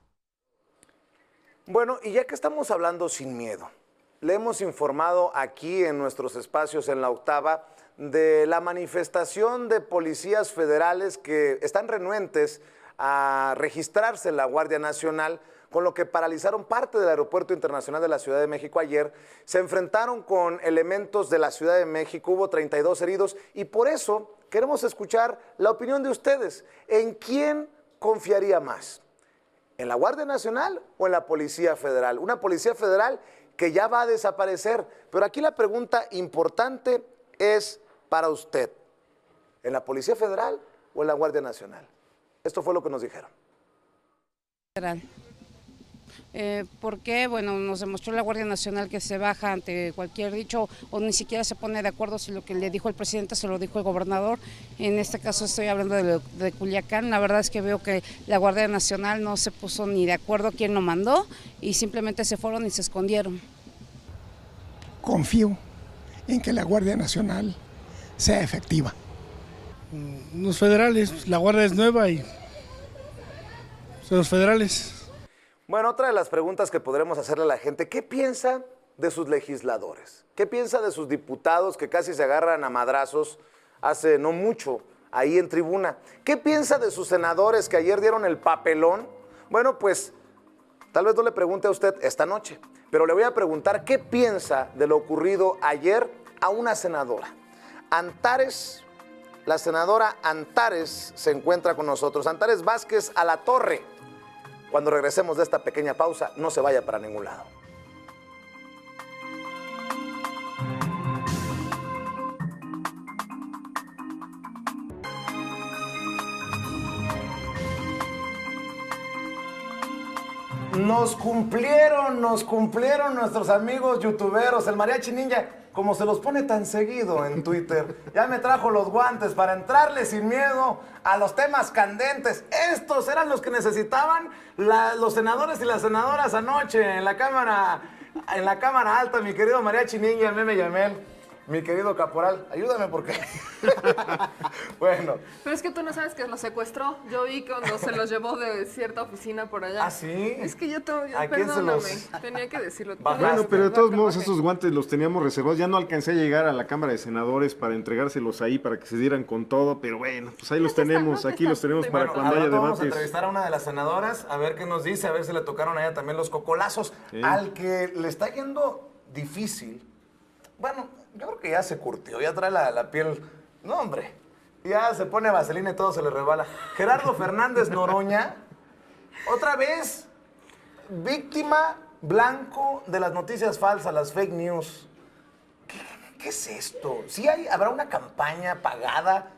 Bueno, y ya que estamos hablando sin miedo, le hemos informado aquí en nuestros espacios en La Octava de la manifestación de policías federales que están renuentes a registrarse en la Guardia Nacional, con lo que paralizaron parte del Aeropuerto Internacional de la Ciudad de México ayer. Se enfrentaron con elementos de la Ciudad de México, hubo 32 heridos y por eso queremos escuchar la opinión de ustedes. ¿En quién confiaría más? ¿En la Guardia Nacional o en la Policía Federal? Una Policía Federal que ya va a desaparecer, pero aquí la pregunta importante es para usted, ¿en la Policía Federal o en la Guardia Nacional? Esto fue lo que nos dijeron. Federal. Porque, bueno, nos demostró la Guardia Nacional que se baja ante cualquier dicho o ni siquiera se pone de acuerdo si lo que le dijo el presidente se lo dijo el gobernador. En este caso estoy hablando de Culiacán. La verdad es que veo que la Guardia Nacional no se puso ni de acuerdo quién lo mandó y simplemente se fueron y se escondieron. Confío en que la Guardia Nacional sea efectiva. Los federales, la Guardia es nueva y son los federales. Bueno, otra de las preguntas que podremos hacerle a la gente, ¿qué piensa de sus legisladores? ¿Qué piensa de sus diputados que casi se agarran a madrazos hace no mucho ahí en tribuna? ¿Qué piensa de sus senadores que ayer dieron el papelón? Bueno, pues tal vez no le pregunte a usted esta noche, pero le voy a preguntar qué piensa de lo ocurrido ayer a una senadora. Antares, la senadora Antares se encuentra con nosotros. Antares Vázquez Alatorre. Cuando regresemos de esta pequeña pausa, no se vaya para ningún lado. Nos cumplieron nuestros amigos youtuberos, el Mariachi Ninja, como se los pone tan seguido en Twitter. Ya me trajo los guantes para entrarle sin miedo a los temas candentes. Estos eran los que necesitaban los senadores y las senadoras anoche en la cámara alta, mi querido Mariachi Ninja, el Meme Yamel. Mi querido caporal, ayúdame porque... Bueno. Pero es que tú no sabes que los secuestró. Yo vi cuando se los llevó de cierta oficina por allá. ¿Ah, sí? Es que yo perdóname, tenía que decirlo. Bueno, pero de todos modos esos guantes los teníamos reservados. Ya no alcancé a llegar a la Cámara de Senadores para entregárselos ahí para que se dieran con todo, pero bueno, pues ahí los tenemos, aquí los tenemos para cuando haya debates. Vamos a entrevistar a una de las senadoras, a ver qué nos dice, a ver si le tocaron a ella también los cocolazos. Sí. Al que le está yendo difícil, bueno, yo creo que ya se curtió, ya trae la piel, no hombre, ya se pone vaselina y todo se le resbala. Gerardo Fernández Noroña, otra vez, víctima, blanco de las noticias falsas, las fake news. ¿Qué es esto? ¿Sí habrá una campaña pagada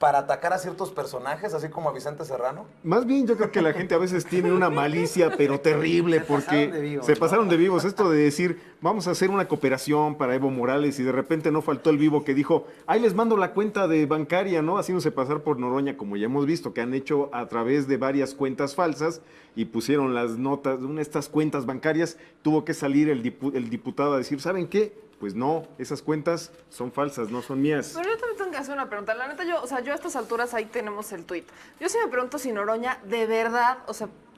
para atacar a ciertos personajes, así como a Vicente Serrano? Más bien yo creo que la gente a veces tiene una malicia, pero terrible, porque se pasaron de vivos. Esto de decir, vamos a hacer una cooperación para Evo Morales, y de repente no faltó el vivo que dijo, ahí les mando la cuenta de bancaria, ¿no? Haciéndose pasar por Noroña, como ya hemos visto, que han hecho a través de varias cuentas falsas, y pusieron las notas de una de estas cuentas bancarias. Tuvo que salir el diputado a decir, ¿saben qué? Pues no, esas cuentas son falsas, no son mías. Pero yo también tengo que hacer una pregunta. La neta, yo a estas alturas ahí tenemos el tuit. Yo sí me pregunto si Noroña de verdad,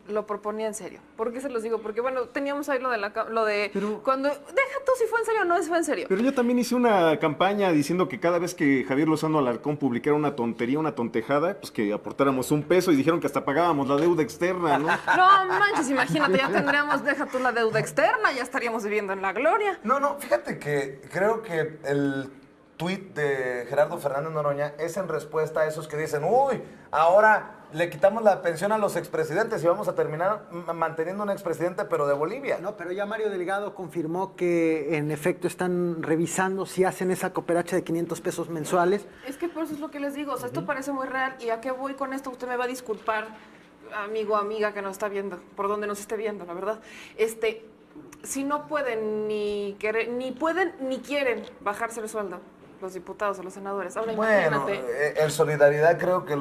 lo proponía en serio. ¿Por qué se los digo? Porque, bueno, teníamos ahí cuando... Deja tú si fue en serio o no fue en serio. Pero yo también hice una campaña diciendo que cada vez que Javier Lozano Alarcón publicara una tontería, una tontejada, pues que aportáramos $1 y dijeron que hasta pagábamos la deuda externa, ¿no? No manches, imagínate, ya tendríamos, deja tú la deuda externa, ya estaríamos viviendo en la gloria. No, fíjate que creo que tuit de Gerardo Fernández Noroña es en respuesta a esos que dicen, uy, ahora le quitamos la pensión a los expresidentes y vamos a terminar manteniendo un expresidente, pero de Bolivia. No, pero ya Mario Delgado confirmó que en efecto están revisando si hacen esa cooperacha de 500 pesos mensuales. Es que por eso es lo que les digo, o sea, esto parece muy real. ¿Y a qué voy con esto? Usted me va a disculpar, amigo, amiga que nos está viendo, por donde nos esté viendo, la verdad. Si no pueden ni querer, ni pueden ni quieren bajarse el sueldo, los diputados o los senadores. Ahora Bueno, imagínate. en solidaridad creo que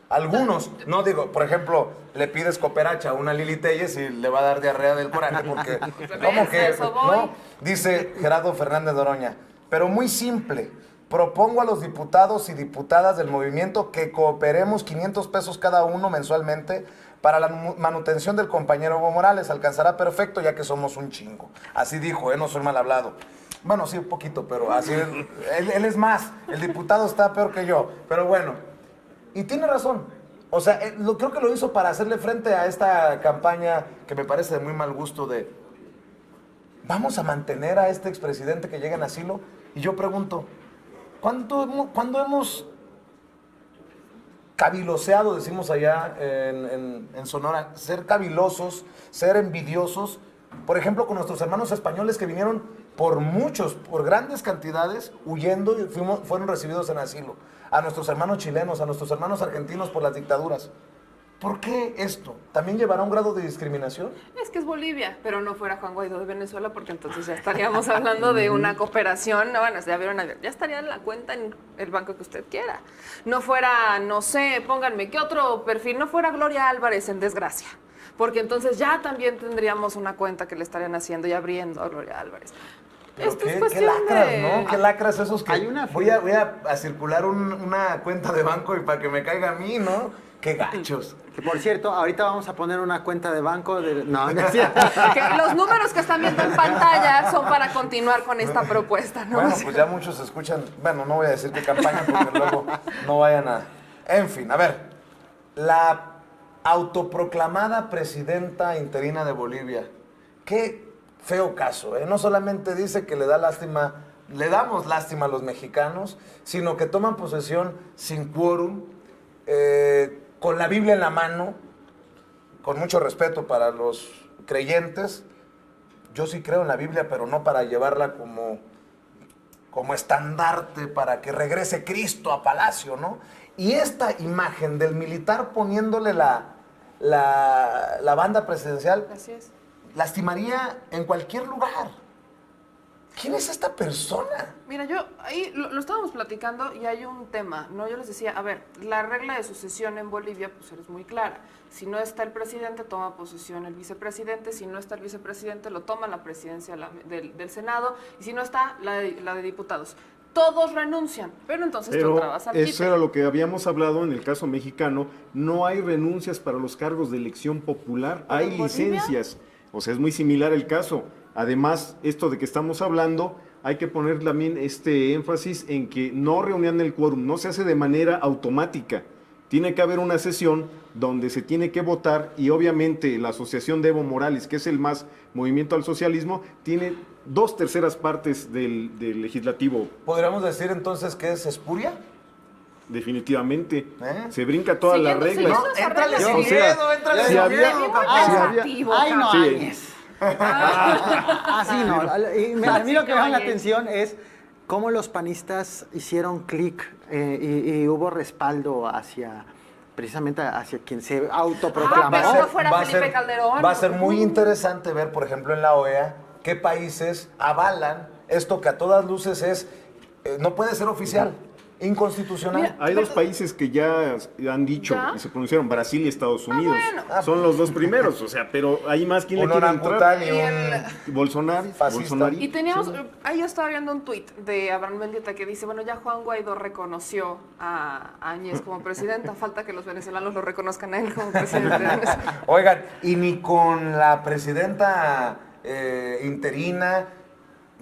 algunos, no digo, por ejemplo, le pides cooperacha a una Lili Telles y le va a dar diarrea del coraje porque, ¿cómo que? ¿No? Dice Gerardo Fernández Noroña, pero muy simple, propongo a los diputados y diputadas del movimiento que cooperemos 500 pesos cada uno mensualmente para la manutención del compañero Evo Morales, alcanzará perfecto ya que somos un chingo. Así dijo, no soy mal hablado. Bueno, sí, un poquito, pero así, él es más, el diputado está peor que yo, pero bueno. Y tiene razón, o sea, creo que lo hizo para hacerle frente a esta campaña que me parece de muy mal gusto de vamos a mantener a este expresidente que llega en asilo. Y yo pregunto, ¿cuándo hemos caviloseado, decimos allá en Sonora, ser cavilosos, ser envidiosos, por ejemplo, con nuestros hermanos españoles que vinieron por grandes cantidades, huyendo y fueron recibidos en asilo? A nuestros hermanos chilenos, a nuestros hermanos argentinos por las dictaduras. ¿Por qué esto? ¿También llevará un grado de discriminación? Es que es Bolivia, pero no fuera Juan Guaidó de Venezuela, porque entonces ya estaríamos hablando de una cooperación. No, bueno, ya estaría la cuenta en el banco que usted quiera. No fuera, no sé, pónganme, ¿qué otro perfil? No fuera Gloria Álvarez en desgracia, porque entonces ya también tendríamos una cuenta que le estarían haciendo y abriendo a Gloria Álvarez. Pero qué lacras, ¿no? Qué lacras esos que voy a circular una cuenta de banco y para que me caiga a mí, ¿no? Qué gachos. Que por cierto, ahorita vamos a poner una cuenta de banco de... No es cierto. Que los números que están viendo en pantalla son para continuar con esta propuesta, ¿no? Bueno, pues ya muchos escuchan, bueno, no voy a decir qué campaña porque luego no vayan a... En fin, a ver, la autoproclamada presidenta interina de Bolivia, qué feo caso, ¿eh? No solamente dice que le damos lástima a los mexicanos, sino que toman posesión sin quórum, con la Biblia en la mano, con mucho respeto para los creyentes. Yo sí creo en la Biblia, pero no para llevarla como estandarte para que regrese Cristo a Palacio, ¿no? Y esta imagen del militar poniéndole la banda presidencial, así es, lastimaría en cualquier lugar. ¿Quién es esta persona? Mira, yo ahí lo estábamos platicando y hay un tema, ¿no? Yo les decía, a ver, la regla de sucesión en Bolivia pues es muy clara. Si no está el presidente, toma posesión el vicepresidente. Si no está el vicepresidente, lo toma la presidencia del Senado. Y si no está, la de diputados. Todos renuncian, pero entonces tú trabas al eso era lo que habíamos hablado en el caso mexicano. No hay renuncias para los cargos de elección popular, hay licencias. O sea, es muy similar el caso. Además, esto de que estamos hablando, hay que poner también este énfasis en que no reunían el quórum, no se hace de manera automática. Tiene que haber una sesión donde se tiene que votar y obviamente la asociación de Evo Morales, que es el más movimiento al socialismo, tiene 2/3 partes del legislativo. ¿Podríamos decir entonces que es espuria? Definitivamente. Se brinca todas las reglas. No, éntrale sin miedo, éntrale sin miedo. Ay, no, así no. Y a mí lo que me llama la atención es cómo los panistas hicieron clic y hubo respaldo precisamente hacia quien se autoproclamó. Pero no fuera Felipe Calderón. Va a ser muy interesante ver, por ejemplo, en la OEA, qué países avalan esto que a todas luces no puede ser oficial. Inconstitucional. Mira, hay 2 países que ya han dicho y se pronunciaron, Brasil y Estados Unidos. Son los 2 primeros, o sea, pero hay más. ¿Quién le quiere entrar? Bolsonaro. Y teníamos, ahí yo estaba viendo un tuit de Abraham Mendieta que dice, bueno, ya Juan Guaidó reconoció a Áñez como presidenta, falta que los venezolanos lo reconozcan a él como presidente. Oigan, y ni con la presidenta interina,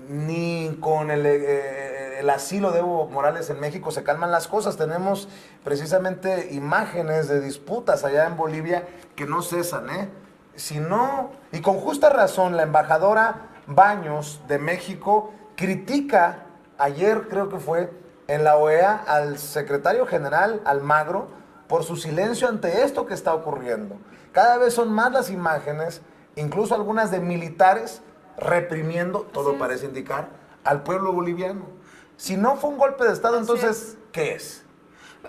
ni con el asilo de Evo Morales en México se calman las cosas. Tenemos precisamente imágenes de disputas allá en Bolivia que no cesan, ¿eh? Si no, y con justa razón, la embajadora Baños de México critica ayer creo que fue, en la OEA al secretario general Almagro por su silencio ante esto que está ocurriendo. Cada vez son más las imágenes, incluso algunas de militares reprimiendo, todo parece indicar, al pueblo boliviano. Si no fue un golpe de Estado, entonces, ¿qué es?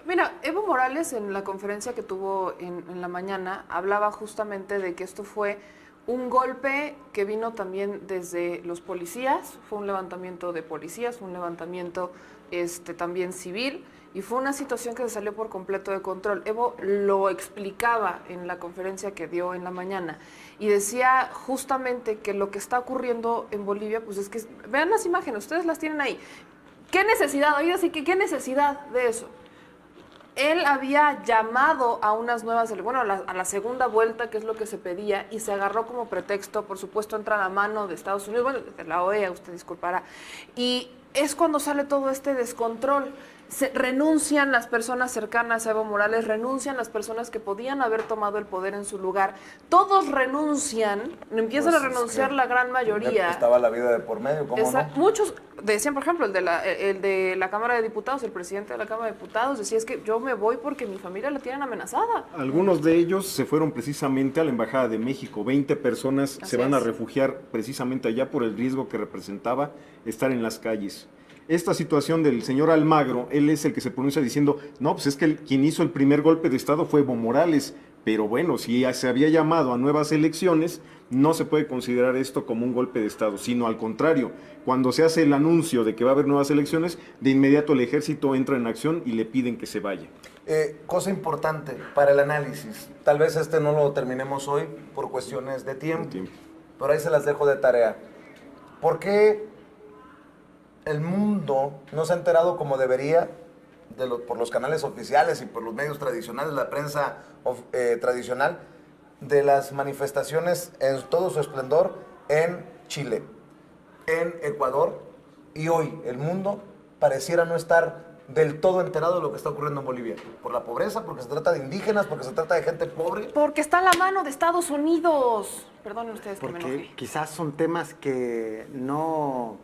Mira, Evo Morales en la conferencia que tuvo en la mañana hablaba justamente de que esto fue un golpe que vino también desde los policías, fue un levantamiento de policías, fue un levantamiento también civil, y fue una situación que se salió por completo de control. Evo lo explicaba en la conferencia que dio en la mañana y decía justamente que lo que está ocurriendo en Bolivia, pues es que, vean las imágenes, ustedes las tienen ahí. ¿Qué necesidad? Oiga, sí, ¿qué necesidad de eso? Él había llamado a unas nuevas, bueno, a la segunda vuelta, que es lo que se pedía, y se agarró como pretexto, por supuesto, entra a la mano de Estados Unidos, bueno, de la OEA, usted disculpará, y es cuando sale todo este descontrol. Renuncian las personas cercanas a Evo Morales, renuncian las personas que podían haber tomado el poder en su lugar. Todos renuncian, empiezan a renunciar la gran mayoría. Estaba la vida de por medio, ¿cómo no? Muchos decían, por ejemplo, el de la Cámara de Diputados, el presidente de la Cámara de Diputados, decía, es que yo me voy porque mi familia la tienen amenazada. Algunos de ellos se fueron precisamente a la Embajada de México. 20 personas se van a refugiar precisamente allá por el riesgo que representaba estar en las calles. Esta situación del señor Almagro, él es el que se pronuncia diciendo, no, pues es que quien hizo el primer golpe de Estado fue Evo Morales, pero bueno, si se había llamado a nuevas elecciones, no se puede considerar esto como un golpe de Estado, sino al contrario, cuando se hace el anuncio de que va a haber nuevas elecciones, de inmediato el ejército entra en acción y le piden que se vaya. Cosa importante para el análisis, tal vez no lo terminemos hoy por cuestiones de tiempo, pero ahí se las dejo de tarea. ¿Por qué el mundo no se ha enterado como debería por los canales oficiales y por los medios tradicionales, la prensa tradicional, de las manifestaciones en todo su esplendor en Chile, en Ecuador, y hoy el mundo pareciera no estar del todo enterado de lo que está ocurriendo en Bolivia? Por la pobreza, porque se trata de indígenas, porque se trata de gente pobre. Porque está en la mano de Estados Unidos. Perdonen ustedes que me enoje. Porque quizás son temas que no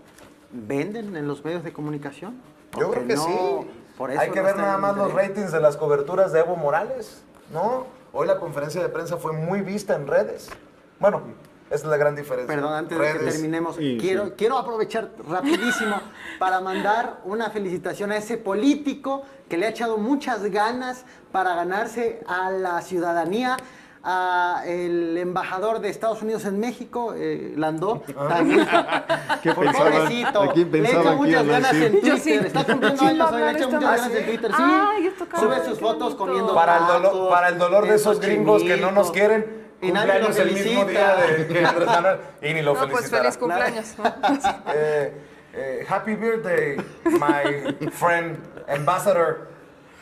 venden en los medios de comunicación. Yo creo que sí. Por eso hay que ver nada más los ratings de las coberturas de Evo Morales, ¿no? Hoy la conferencia de prensa fue muy vista en redes. Bueno, esa es la gran diferencia. Perdón, antes de que terminemos, quiero aprovechar rapidísimo para mandar una felicitación a ese político que le ha echado muchas ganas para ganarse a la ciudadanía, el embajador de Estados Unidos en México, Landó. Pobrecito, ¿A quién le echa muchas ganas en Twitter. Está cumpliendo años hoy, le echa muchas ganas en Twitter. Sube sus fotos comiendo para el dolor de esos gringos que no nos quieren. Y nadie lo felicita. El mismo día de que Andrés Manuel, y ni lo felicitará. Pues feliz cumpleaños. Happy birthday, my friend, ambassador.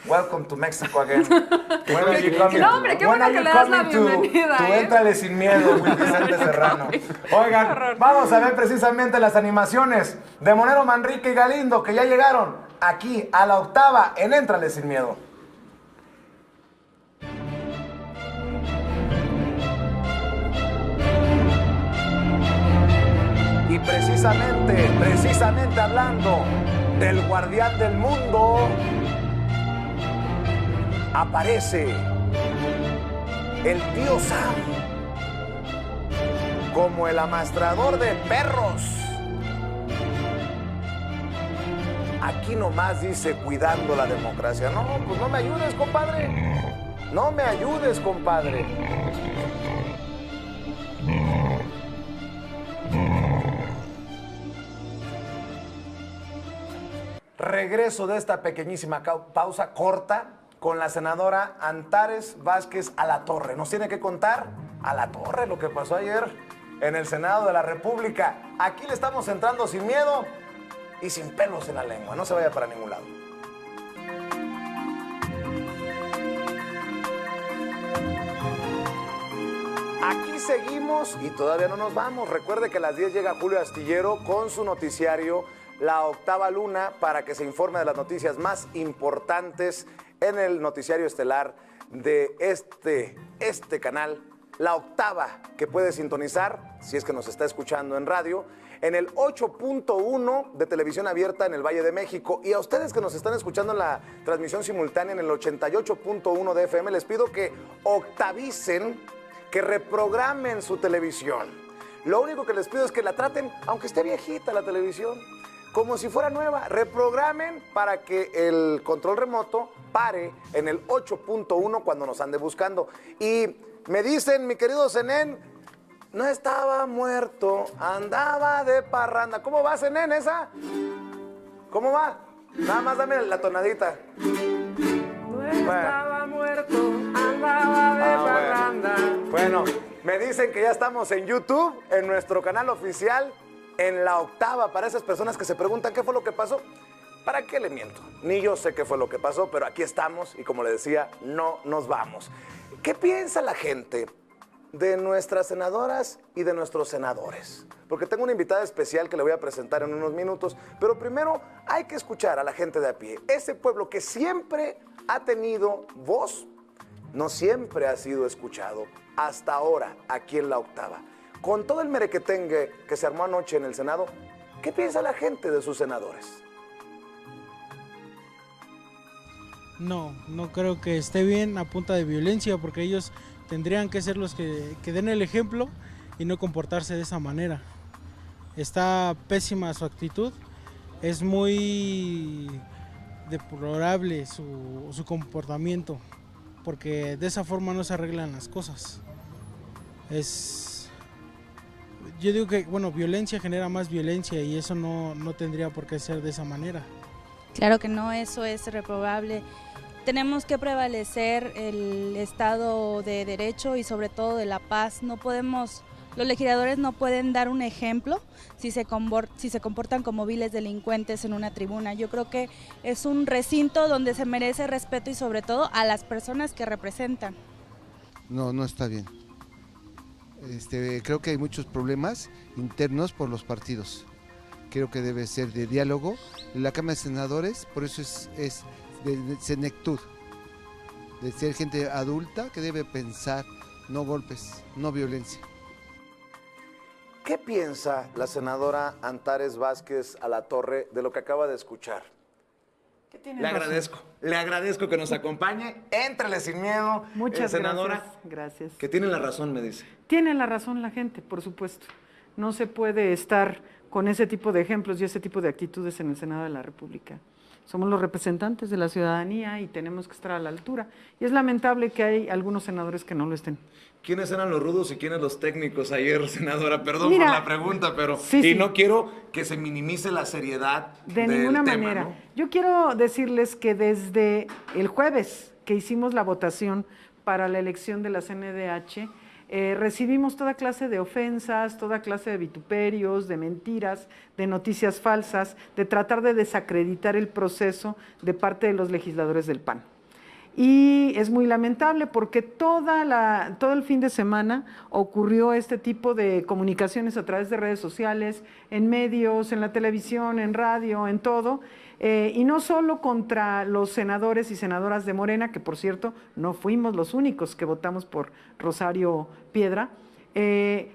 Welcome to Mexico again. When are you coming? No, hombre, qué bueno que le das la bienvenida. Tú éntrale sin miedo, Will Vicente Serrano. Oigan, vamos a ver precisamente las animaciones de Monero, Manrique y Galindo, que ya llegaron aquí a la octava en Éntrale sin miedo. Y precisamente hablando del guardián del mundo, aparece el tío Sam como el amastrador de perros. Aquí nomás dice cuidando la democracia. No, pues no me ayudes, compadre. No me ayudes, compadre. Regreso de esta pequeñísima pausa corta con la senadora Antares Vázquez Alatorre. Nos tiene que contar Alatorre lo que pasó ayer en el Senado de la República. Aquí le estamos entrando sin miedo y sin pelos en la lengua. No se vaya para ningún lado. Aquí seguimos y todavía no nos vamos. Recuerde que a las 10 llega Julio Astillero con su noticiario La Octava Luna para que se informe de las noticias más importantes en el noticiario estelar de este canal, La Octava, que puede sintonizar, si es que nos está escuchando en radio, en el 8.1 de televisión abierta en el Valle de México. Y a ustedes que nos están escuchando en la transmisión simultánea en el 88.1 de FM, les pido que octavicen, que reprogramen su televisión. Lo único que les pido es que la traten, aunque esté viejita la televisión, como si fuera nueva. Reprogramen para que el control remoto pare en el 8.1 cuando nos ande buscando. Y me dicen, mi querido Zenén, no estaba muerto, andaba de parranda. ¿Cómo va, Zenén, esa? ¿Cómo va? Nada más dame la tonadita. No estaba muerto, andaba de parranda. Bueno, me dicen que ya estamos en YouTube, en nuestro canal oficial, en La Octava, para esas personas que se preguntan qué fue lo que pasó. ¿Para qué le miento? Ni yo sé qué fue lo que pasó, pero aquí estamos y, como le decía, no nos vamos. ¿Qué piensa la gente de nuestras senadoras y de nuestros senadores? Porque tengo una invitada especial que le voy a presentar en unos minutos, pero primero hay que escuchar a la gente de a pie. Ese pueblo que siempre ha tenido voz, no siempre ha sido escuchado hasta ahora aquí en La Octava. Con todo el merequetengue que se armó anoche en el Senado, ¿qué piensa la gente de sus senadores? No creo que esté bien a punta de violencia, porque ellos tendrían que ser los que den el ejemplo y no comportarse de esa manera. Está pésima su actitud, es muy deplorable su comportamiento, porque de esa forma no se arreglan las cosas. Yo digo que, violencia genera más violencia y eso no tendría por qué ser de esa manera. Claro que no, eso es reprobable. Tenemos que prevalecer el Estado de Derecho y sobre todo de la paz. Los legisladores no pueden dar un ejemplo si se comportan como viles delincuentes en una tribuna. Yo creo que es un recinto donde se merece respeto y sobre todo a las personas que representan. No está bien. Creo que hay muchos problemas internos por los partidos. Creo que debe ser de diálogo. La Cámara de Senadores, por eso es de senectud, de ser gente adulta que debe pensar, no golpes, no violencia. ¿Qué piensa la senadora Antares Vázquez Alatorre de lo que acaba de escuchar? Le agradezco que nos acompañe. Éntrele sin miedo. Muchas senadora. Gracias. Que tiene la razón, me dice. Tiene la razón la gente, por supuesto. No se puede estar con ese tipo de ejemplos y ese tipo de actitudes en el Senado de la República. Somos los representantes de la ciudadanía y tenemos que estar a la altura. Y es lamentable que hay algunos senadores que no lo estén. ¿Quiénes eran los rudos y quiénes los técnicos ayer, senadora? Perdón Mira, por la pregunta, pero... sí. No quiero que se minimice la seriedad de del ninguna tema, manera. ¿no? Yo quiero decirles que desde el jueves que hicimos la votación para la elección de la CNDH, recibimos toda clase de ofensas, toda clase de vituperios, de mentiras, de noticias falsas, de tratar de desacreditar el proceso de parte de los legisladores del PAN. Y es muy lamentable porque todo el fin de semana ocurrió este tipo de comunicaciones a través de redes sociales, en medios, en la televisión, en radio, en todo, y no solo contra los senadores y senadoras de Morena, que por cierto no fuimos los únicos que votamos por Rosario Piedra,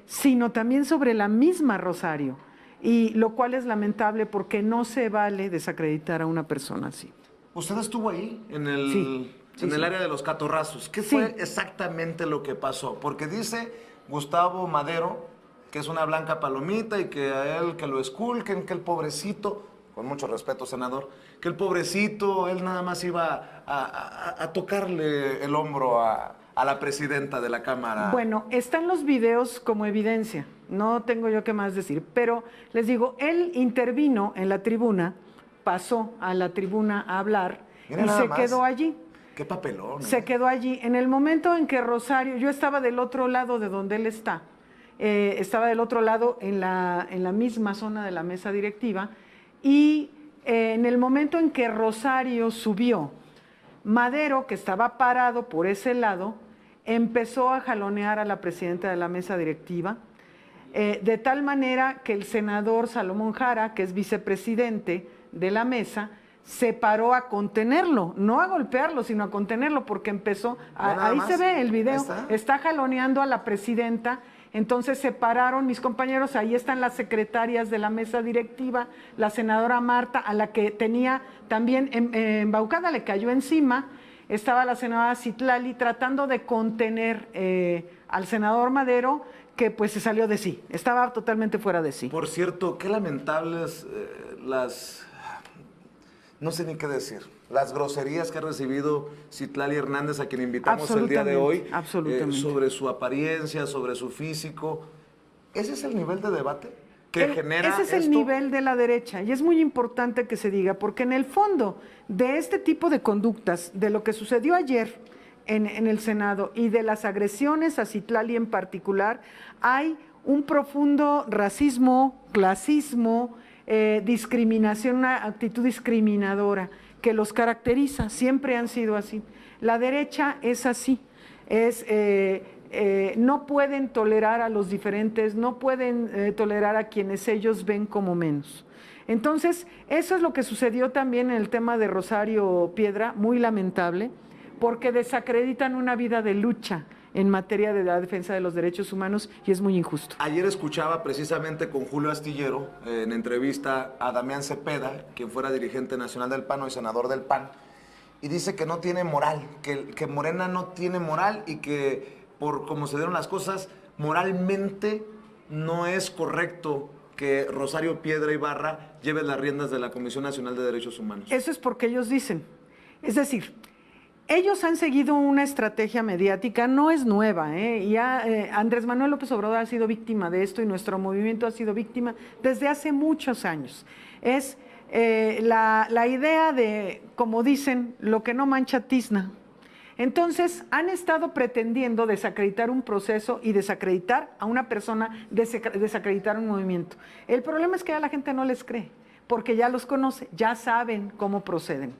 sino también sobre la misma Rosario, y lo cual es lamentable porque no se vale desacreditar a una persona así. ¿Usted estuvo ahí en el... Sí. En el área de los catorrazos? ¿Qué fue exactamente lo que pasó? Porque dice Gustavo Madero que es una blanca palomita y que a él que lo esculquen, que el pobrecito, con mucho respeto, senador, que el pobrecito, él nada más iba a tocarle el hombro a la presidenta de la Cámara. Bueno, están los videos como evidencia, no tengo yo qué más decir, pero les digo, él intervino en la tribuna, pasó a la tribuna a hablar y se quedó allí. Qué papelón. Se quedó allí. En el momento en que Rosario, yo estaba del otro lado de donde él está, estaba del otro lado en la misma zona de la mesa directiva, y en el momento en que Rosario subió, Madero, que estaba parado por ese lado, empezó a jalonear a la presidenta de la mesa directiva, de tal manera que el senador Salomón Jara, que es vicepresidente de la mesa, se paró a contenerlo, no a golpearlo, sino a contenerlo, porque empezó, ahí se ve el video, está jaloneando a la presidenta Entonces separaron mis compañeros, ahí están las secretarias de la mesa directiva, la senadora Marta, a la que tenía también embaucada, le cayó encima, estaba la senadora Citlali tratando de contener al senador Madero, que pues se salió de sí, estaba totalmente fuera de sí. Por cierto, qué lamentables no sé ni qué decir, las groserías que ha recibido Citlali Hernández, a quien invitamos el día de hoy, sobre su apariencia, sobre su físico. ¿Ese es el nivel de debate que genera Ese es el nivel de la derecha, y es muy importante que se diga, porque en el fondo de este tipo de conductas, de lo que sucedió ayer en el Senado y de las agresiones a Citlali en particular, hay un profundo racismo, clasismo, discriminación, una actitud discriminadora que los caracteriza, siempre han sido así. La derecha es así, no pueden tolerar a los diferentes, no pueden tolerar a quienes ellos ven como menos. Entonces, eso es lo que sucedió también en el tema de Rosario Piedra, muy lamentable, porque desacreditan una vida de lucha en materia de la defensa de los derechos humanos y es muy injusto. Ayer escuchaba precisamente con Julio Astillero en entrevista a Damián Cepeda, quien fuera dirigente nacional del PAN y senador del PAN, y dice que no tiene moral, que Morena no tiene moral y que por cómo se dieron las cosas, moralmente no es correcto que Rosario Piedra Ibarra lleve las riendas de la Comisión Nacional de Derechos Humanos. Eso es porque ellos dicen, es decir, ellos han seguido una estrategia mediática, no es nueva, Andrés Manuel López Obrador ha sido víctima de esto y nuestro movimiento ha sido víctima desde hace muchos años. Es la idea de, como dicen, lo que no mancha tizna. Entonces, han estado pretendiendo desacreditar un proceso y desacreditar a una persona, desacreditar un movimiento. El problema es que a la gente no les cree, porque ya los conoce, ya saben cómo proceden.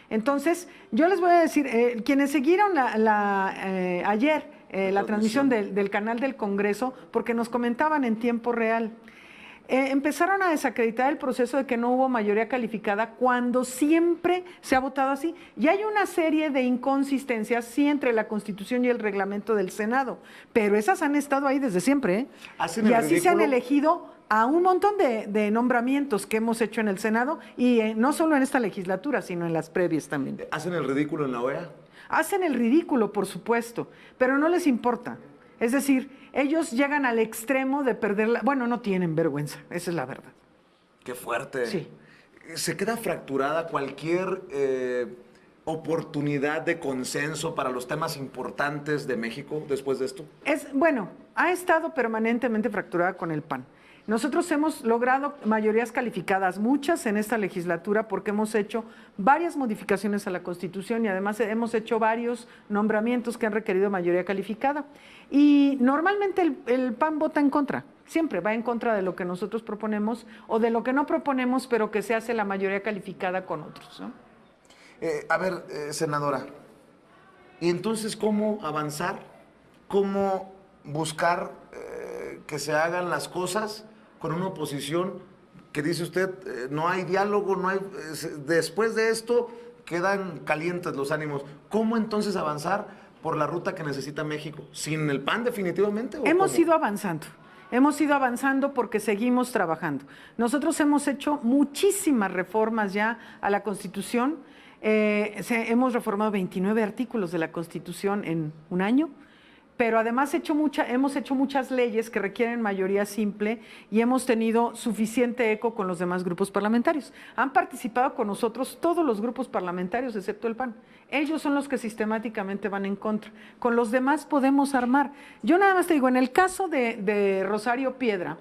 Entonces, yo les voy a decir, quienes siguieron ayer la transmisión del canal del Congreso, porque nos comentaban en tiempo real, empezaron a desacreditar el proceso de que no hubo mayoría calificada cuando siempre se ha votado así. Y hay una serie de inconsistencias, sí, entre la Constitución y el reglamento del Senado, pero esas han estado ahí desde siempre, y así se han elegido a un montón de nombramientos que hemos hecho en el Senado, y no solo en esta legislatura, sino en las previas también. ¿Hacen el ridículo en la OEA? Hacen el ridículo, por supuesto, pero no les importa. Es decir, ellos llegan al extremo de perder bueno, no tienen vergüenza, esa es la verdad. Qué fuerte. Sí. ¿Se queda fracturada cualquier oportunidad de consenso para los temas importantes de México después de esto? Bueno, ha estado permanentemente fracturada con el PAN. Nosotros hemos logrado mayorías calificadas, muchas en esta legislatura, porque hemos hecho varias modificaciones a la Constitución y además hemos hecho varios nombramientos que han requerido mayoría calificada. Y normalmente el PAN vota en contra, siempre va en contra de lo que nosotros proponemos o de lo que no proponemos, pero que se hace la mayoría calificada con otros, ¿no? Senadora, ¿y entonces cómo avanzar? ¿Cómo buscar que se hagan las cosas con una oposición que dice usted, no hay diálogo, no hay, después de esto quedan calientes los ánimos? ¿Cómo entonces avanzar por la ruta que necesita México? ¿Sin el PAN definitivamente? Hemos ido avanzando porque seguimos trabajando. Nosotros hemos hecho muchísimas reformas ya a la Constitución, hemos reformado 29 artículos de la Constitución en un año, pero además hemos hecho muchas leyes que requieren mayoría simple y hemos tenido suficiente eco con los demás grupos parlamentarios. Han participado con nosotros todos los grupos parlamentarios, excepto el PAN. Ellos son los que sistemáticamente van en contra. Con los demás podemos armar. Yo nada más te digo, en el caso de Rosario Piedra,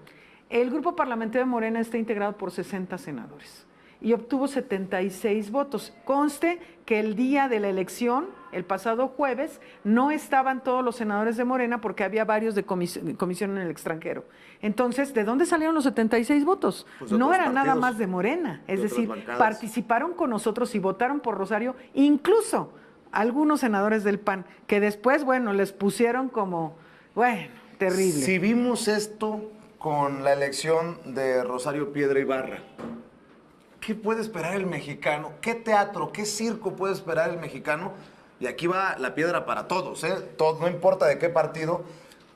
el grupo parlamentario de Morena está integrado por 60 senadores y obtuvo 76 votos. Conste que el día de la elección, el pasado jueves, no estaban todos los senadores de Morena porque había varios de comisión en el extranjero. Entonces, ¿de dónde salieron los 76 votos? Pues no eran nada más de Morena, es decir, participaron con nosotros y votaron por Rosario, incluso algunos senadores del PAN, que después, bueno, les pusieron como, bueno, terrible. Si vimos esto con la elección de Rosario Piedra Ibarra, ¿qué puede esperar el mexicano? ¿Qué teatro, qué circo puede esperar el mexicano? Y aquí va la piedra para todos, Todo, no importa de qué partido,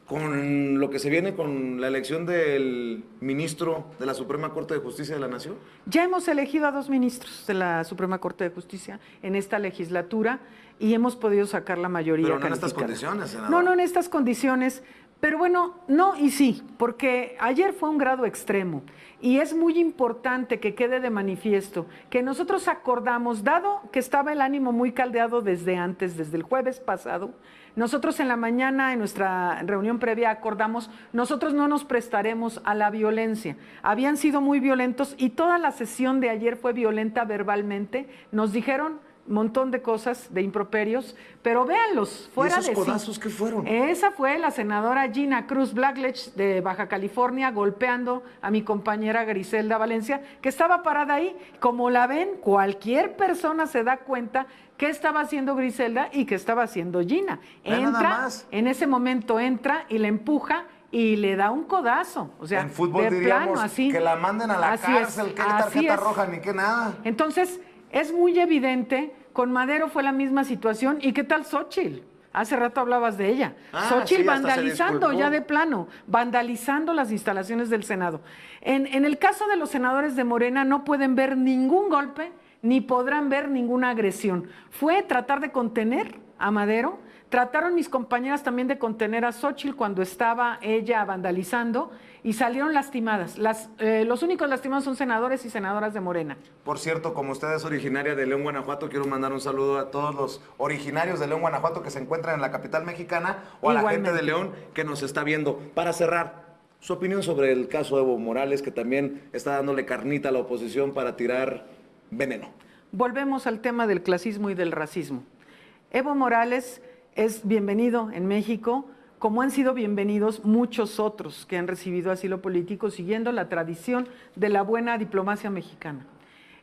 con lo que se viene con la elección del ministro de la Suprema Corte de Justicia de la Nación? Ya hemos elegido a 2 ministros de la Suprema Corte de Justicia en esta legislatura y hemos podido sacar la mayoría. Pero no en estas calificada. condiciones, senadora. No en estas condiciones, pero bueno, no y sí, porque ayer fue un grado extremo y es muy importante que quede de manifiesto que nosotros acordamos, dado que estaba el ánimo muy caldeado desde antes, desde el jueves pasado, nosotros en la mañana, en nuestra reunión previa, acordamos, nosotros no nos prestaremos a la violencia. Habían sido muy violentos y toda la sesión de ayer fue violenta verbalmente. Nos dijeron un montón de cosas, de improperios, pero véanlos, fuera de sí. ¿Y esos codazos qué fueron? Esa fue la senadora Gina Cruz Blackledge de Baja California golpeando a mi compañera Griselda Valencia, que estaba parada ahí. Como la ven, cualquier persona se da cuenta qué estaba haciendo Griselda y qué estaba haciendo Gina. Entra, en ese momento entra y la empuja y le da un codazo. O sea, en fútbol de diríamos plano, así. que la manden a la Así cárcel, es, que así tarjeta es. roja ni que nada. Entonces, es muy evidente, con Madero fue la misma situación. ¿Y qué tal Xóchitl? Hace rato hablabas de ella. Xóchitl sí, hasta se vandalizando disculpó. ya de plano, vandalizando las instalaciones del Senado. En el caso de los senadores de Morena no pueden ver ningún golpe, ni podrán ver ninguna agresión. Fue tratar de contener a Madero. Trataron mis compañeras también de contener a Xóchitl cuando estaba ella vandalizando y salieron lastimadas. Los únicos lastimados son senadores y senadoras de Morena. Por cierto, como usted es originaria de León, Guanajuato, quiero mandar un saludo a todos los originarios de León, Guanajuato que se encuentran en la capital mexicana o a la gente de León que nos está viendo. Para cerrar, su opinión sobre el caso de Evo Morales, que también está dándole carnita a la oposición para tirar veneno. Volvemos al tema del clasismo y del racismo. Evo Morales es bienvenido en México, como han sido bienvenidos muchos otros que han recibido asilo político siguiendo la tradición de la buena diplomacia mexicana.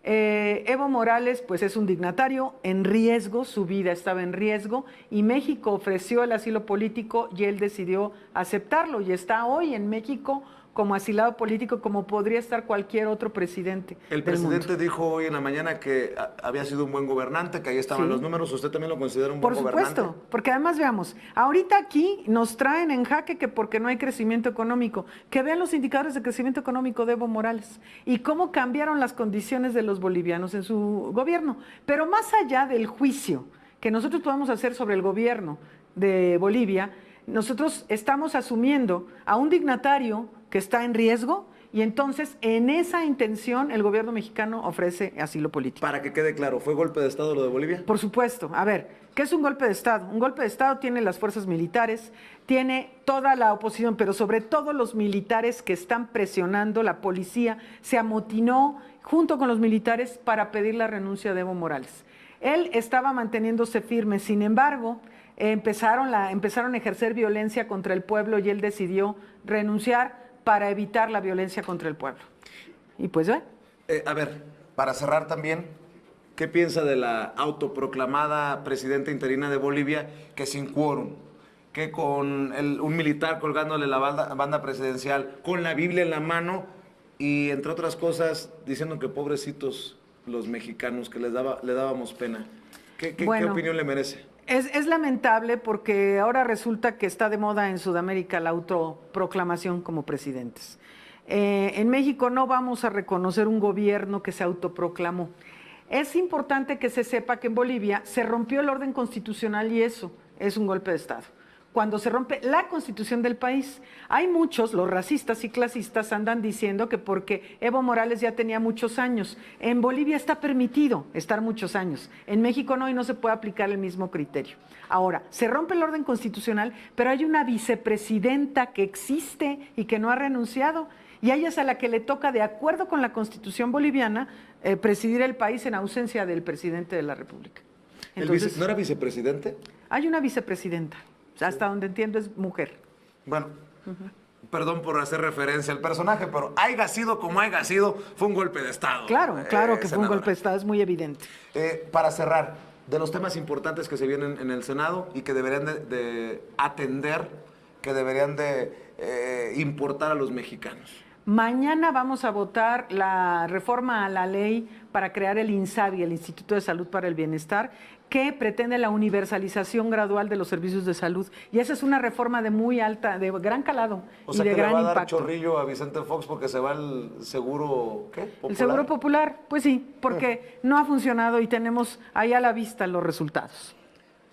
Evo Morales pues es un dignatario en riesgo, su vida estaba en riesgo y México ofreció el asilo político y él decidió aceptarlo y está hoy en México como asilado político, como podría estar cualquier otro presidente. El presidente dijo hoy en la mañana que había sido un buen gobernante, que ahí estaban los números. ¿Usted también lo considera un buen gobernante? Por supuesto, porque además veamos, ahorita aquí nos traen en jaque que porque no hay crecimiento económico, que vean los indicadores de crecimiento económico de Evo Morales y cómo cambiaron las condiciones de los bolivianos en su gobierno. Pero más allá del juicio que nosotros podemos hacer sobre el gobierno de Bolivia, nosotros estamos asumiendo a un dignatario que está en riesgo y entonces en esa intención el gobierno mexicano ofrece asilo político. Para que quede claro, ¿fue golpe de Estado lo de Bolivia? Por supuesto. A ver, ¿qué es un golpe de Estado? Un golpe de Estado tiene las fuerzas militares, tiene toda la oposición, pero sobre todo los militares que están presionando, la policía se amotinó junto con los militares para pedir la renuncia de Evo Morales. Él estaba manteniéndose firme, sin embargo, empezaron a ejercer violencia contra el pueblo y él decidió renunciar para evitar la violencia contra el pueblo. Y pues, a ver, para cerrar también, ¿qué piensa de la autoproclamada presidenta interina de Bolivia que sin quórum, que con un militar colgándole la banda presidencial, con la Biblia en la mano y entre otras cosas diciendo que pobrecitos los mexicanos, que le dábamos pena? ¿Qué opinión le merece? Es lamentable porque ahora resulta que está de moda en Sudamérica la autoproclamación como presidentes. En México no vamos a reconocer un gobierno que se autoproclamó. Es importante que se sepa que en Bolivia se rompió el orden constitucional y eso es un golpe de Estado. Cuando se rompe la constitución del país, hay muchos, los racistas y clasistas andan diciendo que porque Evo Morales ya tenía muchos años, en Bolivia está permitido estar muchos años, en México no y no se puede aplicar el mismo criterio. Ahora, se rompe el orden constitucional, pero hay una vicepresidenta que existe y que no ha renunciado y a ella es a la que le toca, de acuerdo con la constitución boliviana, presidir el país en ausencia del presidente de la República. Entonces, ¿no era vicepresidente? Hay una vicepresidenta. Hasta donde entiendo es mujer. Bueno, perdón por hacer referencia al personaje, pero haya sido como haya sido, fue un golpe de Estado. Claro que fue un senadora. golpe de Estado, es muy evidente. Para cerrar, de los temas importantes que se vienen en el Senado y que deberían de atender, que deberían de importar a los mexicanos. Mañana vamos a votar la reforma a la ley para crear el INSABI, el Instituto de Salud para el Bienestar, que pretende la universalización gradual de los servicios de salud. Y esa es una reforma de muy alta, de gran calado O y sea de que le gran va a dar impacto. chorrillo a Vicente Fox porque se va el seguro, ¿qué? ¿Popular? El seguro popular, pues sí, porque no ha funcionado y tenemos ahí a la vista los resultados.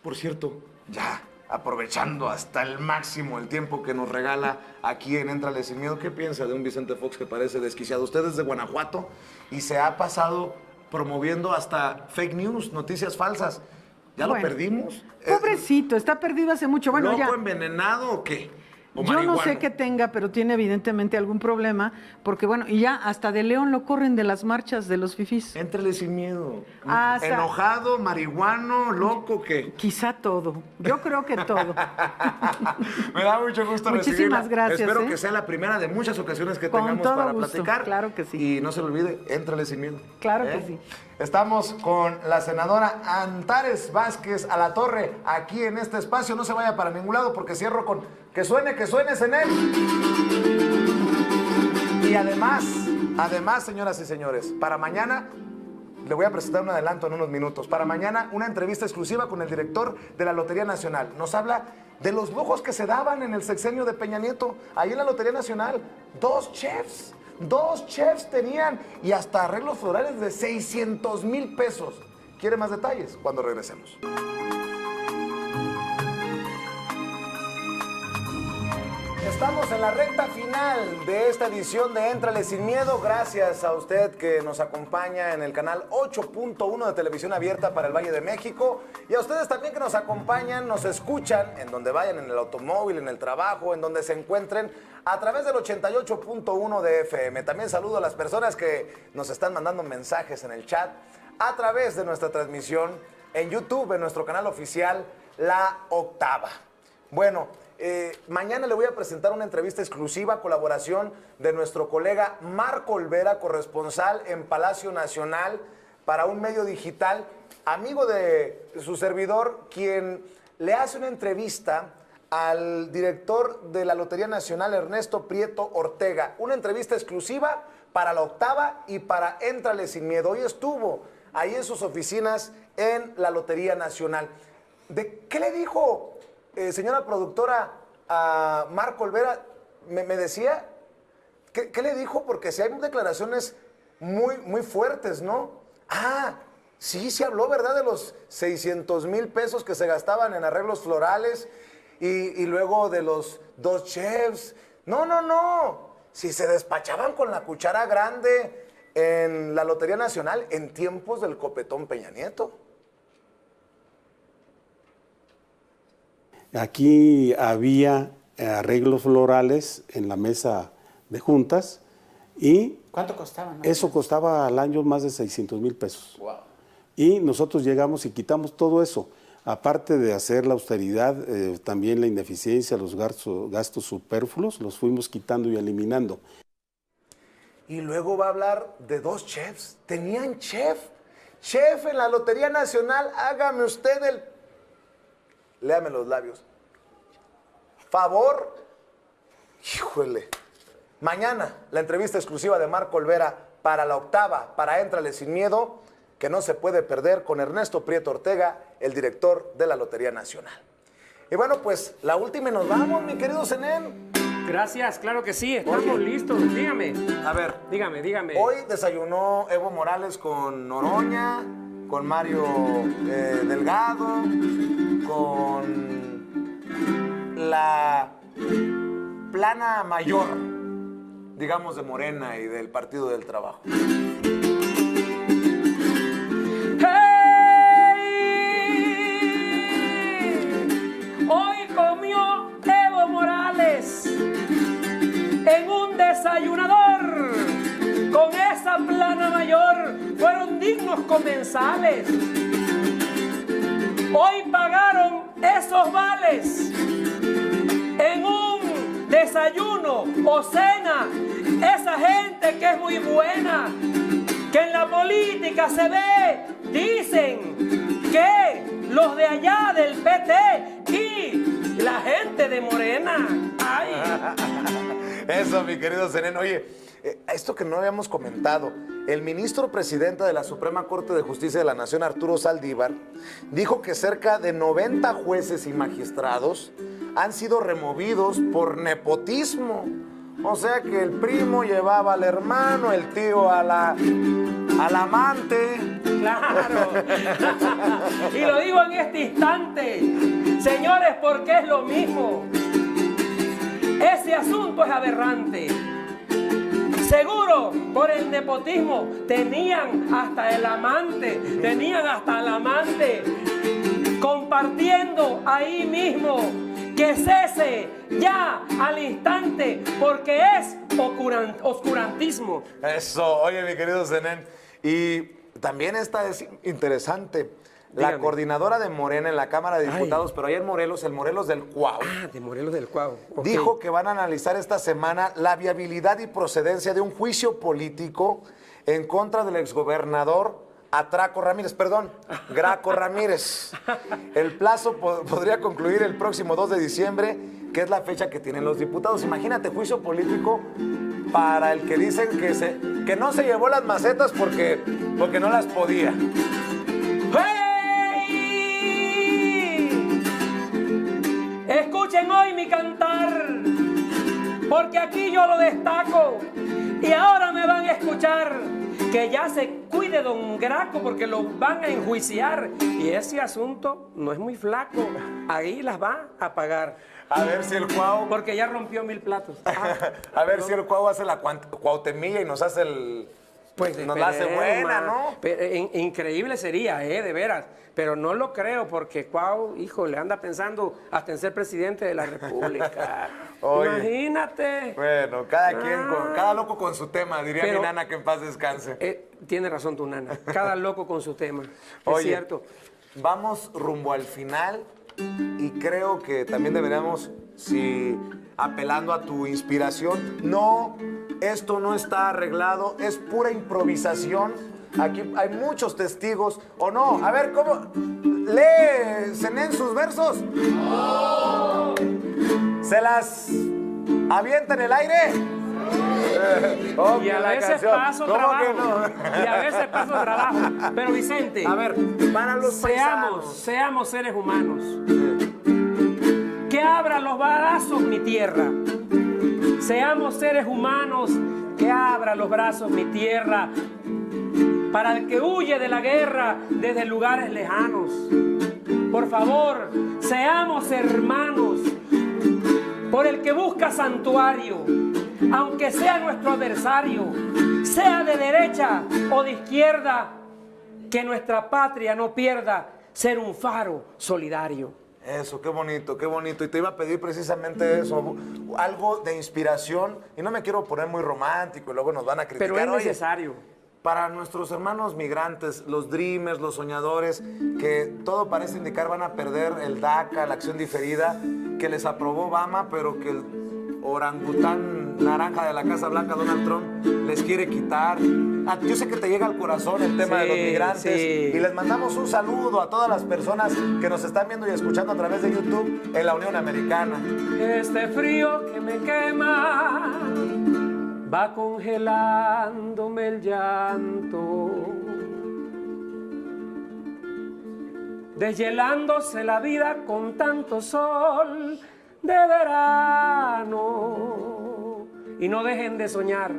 Por cierto, ya aprovechando hasta el máximo el tiempo que nos regala aquí en Éntrale Sin Miedo, ¿qué piensa de un Vicente Fox que parece desquiciado? Usted es de Guanajuato y se ha pasado promoviendo hasta fake news, noticias falsas. ¿Ya Bueno, lo perdimos? Pobrecito, está perdido hace mucho. Bueno, ¿Loco ya. envenenado o qué? ¿O Yo no marihuano? sé qué tenga, pero tiene evidentemente algún problema, porque bueno, y ya hasta de León lo corren de las marchas de los fifís. Éntrale sin miedo. Hasta- ¿Enojado, marihuano, loco, qué? Quizá todo. Yo creo que todo. Me da mucho gusto Muchísimas recibirla. gracias, Espero ¿eh? que sea la primera de muchas ocasiones que Con tengamos todo para gusto, platicar. claro que sí. Y no se lo olvide, éntrale sin miedo. Claro ¿Eh? que sí. Estamos con la senadora Antares Vázquez Alatorre aquí en este espacio. No se vaya para ningún lado porque cierro con que suene, Senel. Y además, señoras y señores, para mañana le voy a presentar un adelanto en unos minutos. Para mañana, una entrevista exclusiva con el director de la Lotería Nacional. Nos habla de los lujos que se daban en el sexenio de Peña Nieto, ahí en la Lotería Nacional. Dos chefs tenían y hasta arreglos florales de 600,000 pesos. ¿Quiere más detalles? Cuando regresemos. Estamos en la recta final de esta edición de Éntrale Sin Miedo. Gracias a usted que nos acompaña en el canal 8.1 de Televisión Abierta para el Valle de México. Y a ustedes también que nos acompañan, nos escuchan en donde vayan, en el automóvil, en el trabajo, en donde se encuentren, a través del 88.1 de FM. También saludo a las personas que nos están mandando mensajes en el chat a través de nuestra transmisión en YouTube, en nuestro canal oficial La Octava. Bueno, mañana le voy a presentar una entrevista exclusiva, colaboración de nuestro colega Marco Olvera, corresponsal en Palacio Nacional para un medio digital, amigo de su servidor, quien le hace una entrevista al director de la Lotería Nacional, Ernesto Prieto Ortega. Una entrevista exclusiva para La Octava y para Éntrale Sin Miedo. Hoy estuvo ahí en sus oficinas en la Lotería Nacional. ¿De qué le dijo, señora productora, a Marco Olvera? Me decía, ¿qué le dijo? Porque si hay declaraciones muy fuertes, ¿no? Ah, sí habló, ¿verdad? De los 600,000 pesos que se gastaban en arreglos florales y luego de los dos chefs. No. Si se despachaban con la cuchara grande en la Lotería Nacional en tiempos del copetón Peña Nieto. Aquí había arreglos florales en la mesa de juntas y ¿Cuánto costaba? No? eso costaba al año más de 600,000 pesos. Wow. Y nosotros llegamos y quitamos todo eso. Aparte de hacer la austeridad, también la ineficiencia, los gastos superfluos, los fuimos quitando y eliminando. Y luego va a hablar de dos chefs. Tenían chef en la Lotería Nacional. Hágame usted el... Léame los labios. Favor. Híjole. Mañana, la entrevista exclusiva de Marco Olvera para La Octava, para Éntrale Sin Miedo, que no se puede perder, con Ernesto Prieto Ortega, el director de la Lotería Nacional. Y bueno, pues la última y nos vamos, mi querido Zenén. Gracias, claro que sí, estamos listos. Dígame. A ver. Dígame. Hoy desayunó Evo Morales con Noroña, con Mario Delgado, con la plana mayor, digamos, de Morena y del Partido del Trabajo. Hoy comió Evo Morales en un desayunador. Con esa plana mayor fueron dignos comensales. Hoy pagaron esos vales en un desayuno o cena. Esa gente que es muy buena, que en la política se ve, dicen que los de allá del PT y la gente de Morena. ¡Ay! Eso, mi querido Zenén. Oye, esto que no habíamos comentado, el ministro presidente de la Suprema Corte de Justicia de la Nación, Arturo Saldívar, dijo que cerca de 90 jueces y magistrados han sido removidos por nepotismo. O sea que el primo llevaba al hermano, el tío al amante. Claro. Y lo digo en este instante, señores, porque es lo mismo. Ese asunto es aberrante. Seguro, por el nepotismo, tenían hasta el amante, compartiendo ahí mismo. Que cese ya al instante, porque es oscurantismo. Eso, oye, mi querido Zenén. Y también esta es interesante. La coordinadora de Morena en la Cámara de Diputados, pero allá en Morelos, el Morelos del Cuau. De Morelos del Cuau. Okay. Dijo que van a analizar esta semana la viabilidad y procedencia de un juicio político en contra del exgobernador Graco Ramírez. El plazo podría concluir el próximo 2 de diciembre, que es la fecha que tienen los diputados. Imagínate, juicio político para el que dicen que no se llevó las macetas porque no las podía. ¡Hey! Escuchen hoy mi cantar, porque aquí yo lo destaco y ahora me van a escuchar. Que ya se cuide don Graco porque lo van a enjuiciar. Y ese asunto no es muy flaco. Ahí las va a pagar. A ver si el Cuau... Porque ya rompió 1000 platos. A ver si el Cuau hace la cuautemilla y nos hace el... Pues nos la hace buena, ¿no? Increíble sería, de veras. Pero no lo creo porque Cuau, hijo, le anda pensando hasta en ser presidente de la República. Oye, imagínate. Bueno, cada loco con su tema, diría mi nana, que en paz descanse. Tiene razón tu nana, cada loco con su tema. Oye, es cierto. Vamos rumbo al final y creo que también deberíamos, apelando a tu inspiración, esto no está arreglado, es pura improvisación. Aquí hay muchos testigos, ¿o no? A ver, ¿cómo? ¿Lee Zenén sus versos? ¡Oh! ¿Se las avienta en el aire? Y a veces paso trabajo. Y a veces paso trabajo. Pero Vicente, a ver, para los seamos seres humanos. Que abra los brazos mi tierra. Seamos seres humanos. Que abra los brazos mi tierra. Para el que huye de la guerra desde lugares lejanos. Por favor, seamos hermanos. Por el que busca santuario, aunque sea nuestro adversario, sea de derecha o de izquierda, que nuestra patria no pierda ser un faro solidario. Eso, qué bonito, qué bonito. Y te iba a pedir precisamente eso, algo de inspiración. Y no me quiero poner muy romántico y luego nos van a criticar. Pero es necesario. Para nuestros hermanos migrantes, los dreamers, los soñadores, que todo parece indicar van a perder el DACA, la acción diferida, que les aprobó Obama, pero que el orangután naranja de la Casa Blanca, Donald Trump, les quiere quitar. Yo sé que te llega al corazón el tema de los migrantes y les mandamos un saludo a todas las personas que nos están viendo y escuchando a través de YouTube en la Unión Americana. Este frío que me quema va congelándome el llanto, deshielándose la vida con tanto sol de verano. Y no dejen de soñar,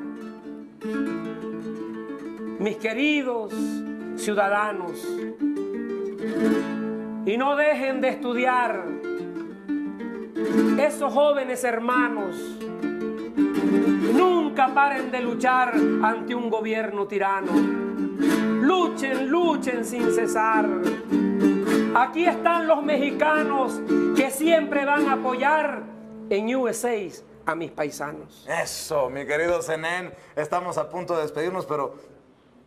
mis queridos ciudadanos, y no dejen de estudiar, esos jóvenes hermanos. Nunca paren de luchar ante un gobierno tirano. Luchen, luchen sin cesar. Aquí están los mexicanos que siempre van a apoyar en USA a mis paisanos. Eso, mi querido Zenén. Estamos a punto de despedirnos, pero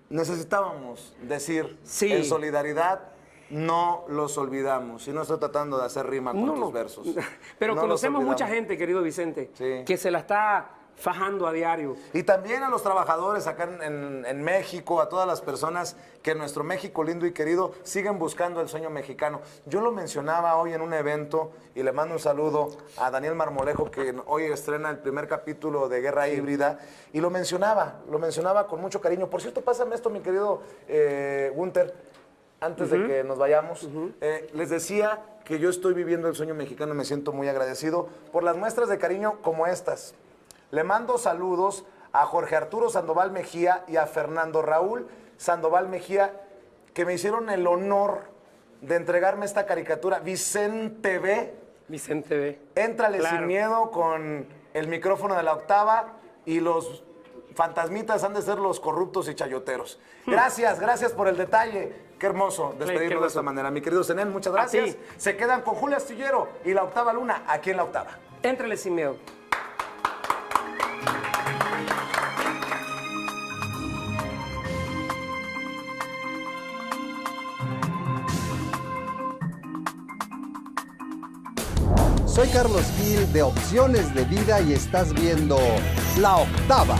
necesitábamos decir en solidaridad. No los olvidamos. Y no estoy tratando de hacer rima con tus versos. Pero conocemos mucha gente, querido Vicente, que se la está fajando a diario. Y también a los trabajadores acá en México, a todas las personas que en nuestro México lindo y querido siguen buscando el sueño mexicano. Yo lo mencionaba hoy en un evento y le mando un saludo a Daniel Marmolejo, que hoy estrena el primer capítulo de Guerra Híbrida, y lo mencionaba con mucho cariño. Por cierto, pásame esto, mi querido Gunther, antes de que nos vayamos. Les decía que yo estoy viviendo el sueño mexicano y me siento muy agradecido por las muestras de cariño como estas. Le mando saludos a Jorge Arturo Sandoval Mejía y a Fernando Raúl Sandoval Mejía, que me hicieron el honor de entregarme esta caricatura. Vicente B. Vicente B. Éntrale Claro. sin miedo con el micrófono de la octava, y los fantasmitas han de ser los corruptos y chayoteros. Gracias por el detalle. Qué hermoso despedirnos de esta manera. Mi querido Zenén, muchas gracias. Se quedan con Julia Astillero y la octava luna aquí en la octava. Éntrale sin miedo. Soy Carlos Gil de Opciones de Vida y estás viendo La Octava.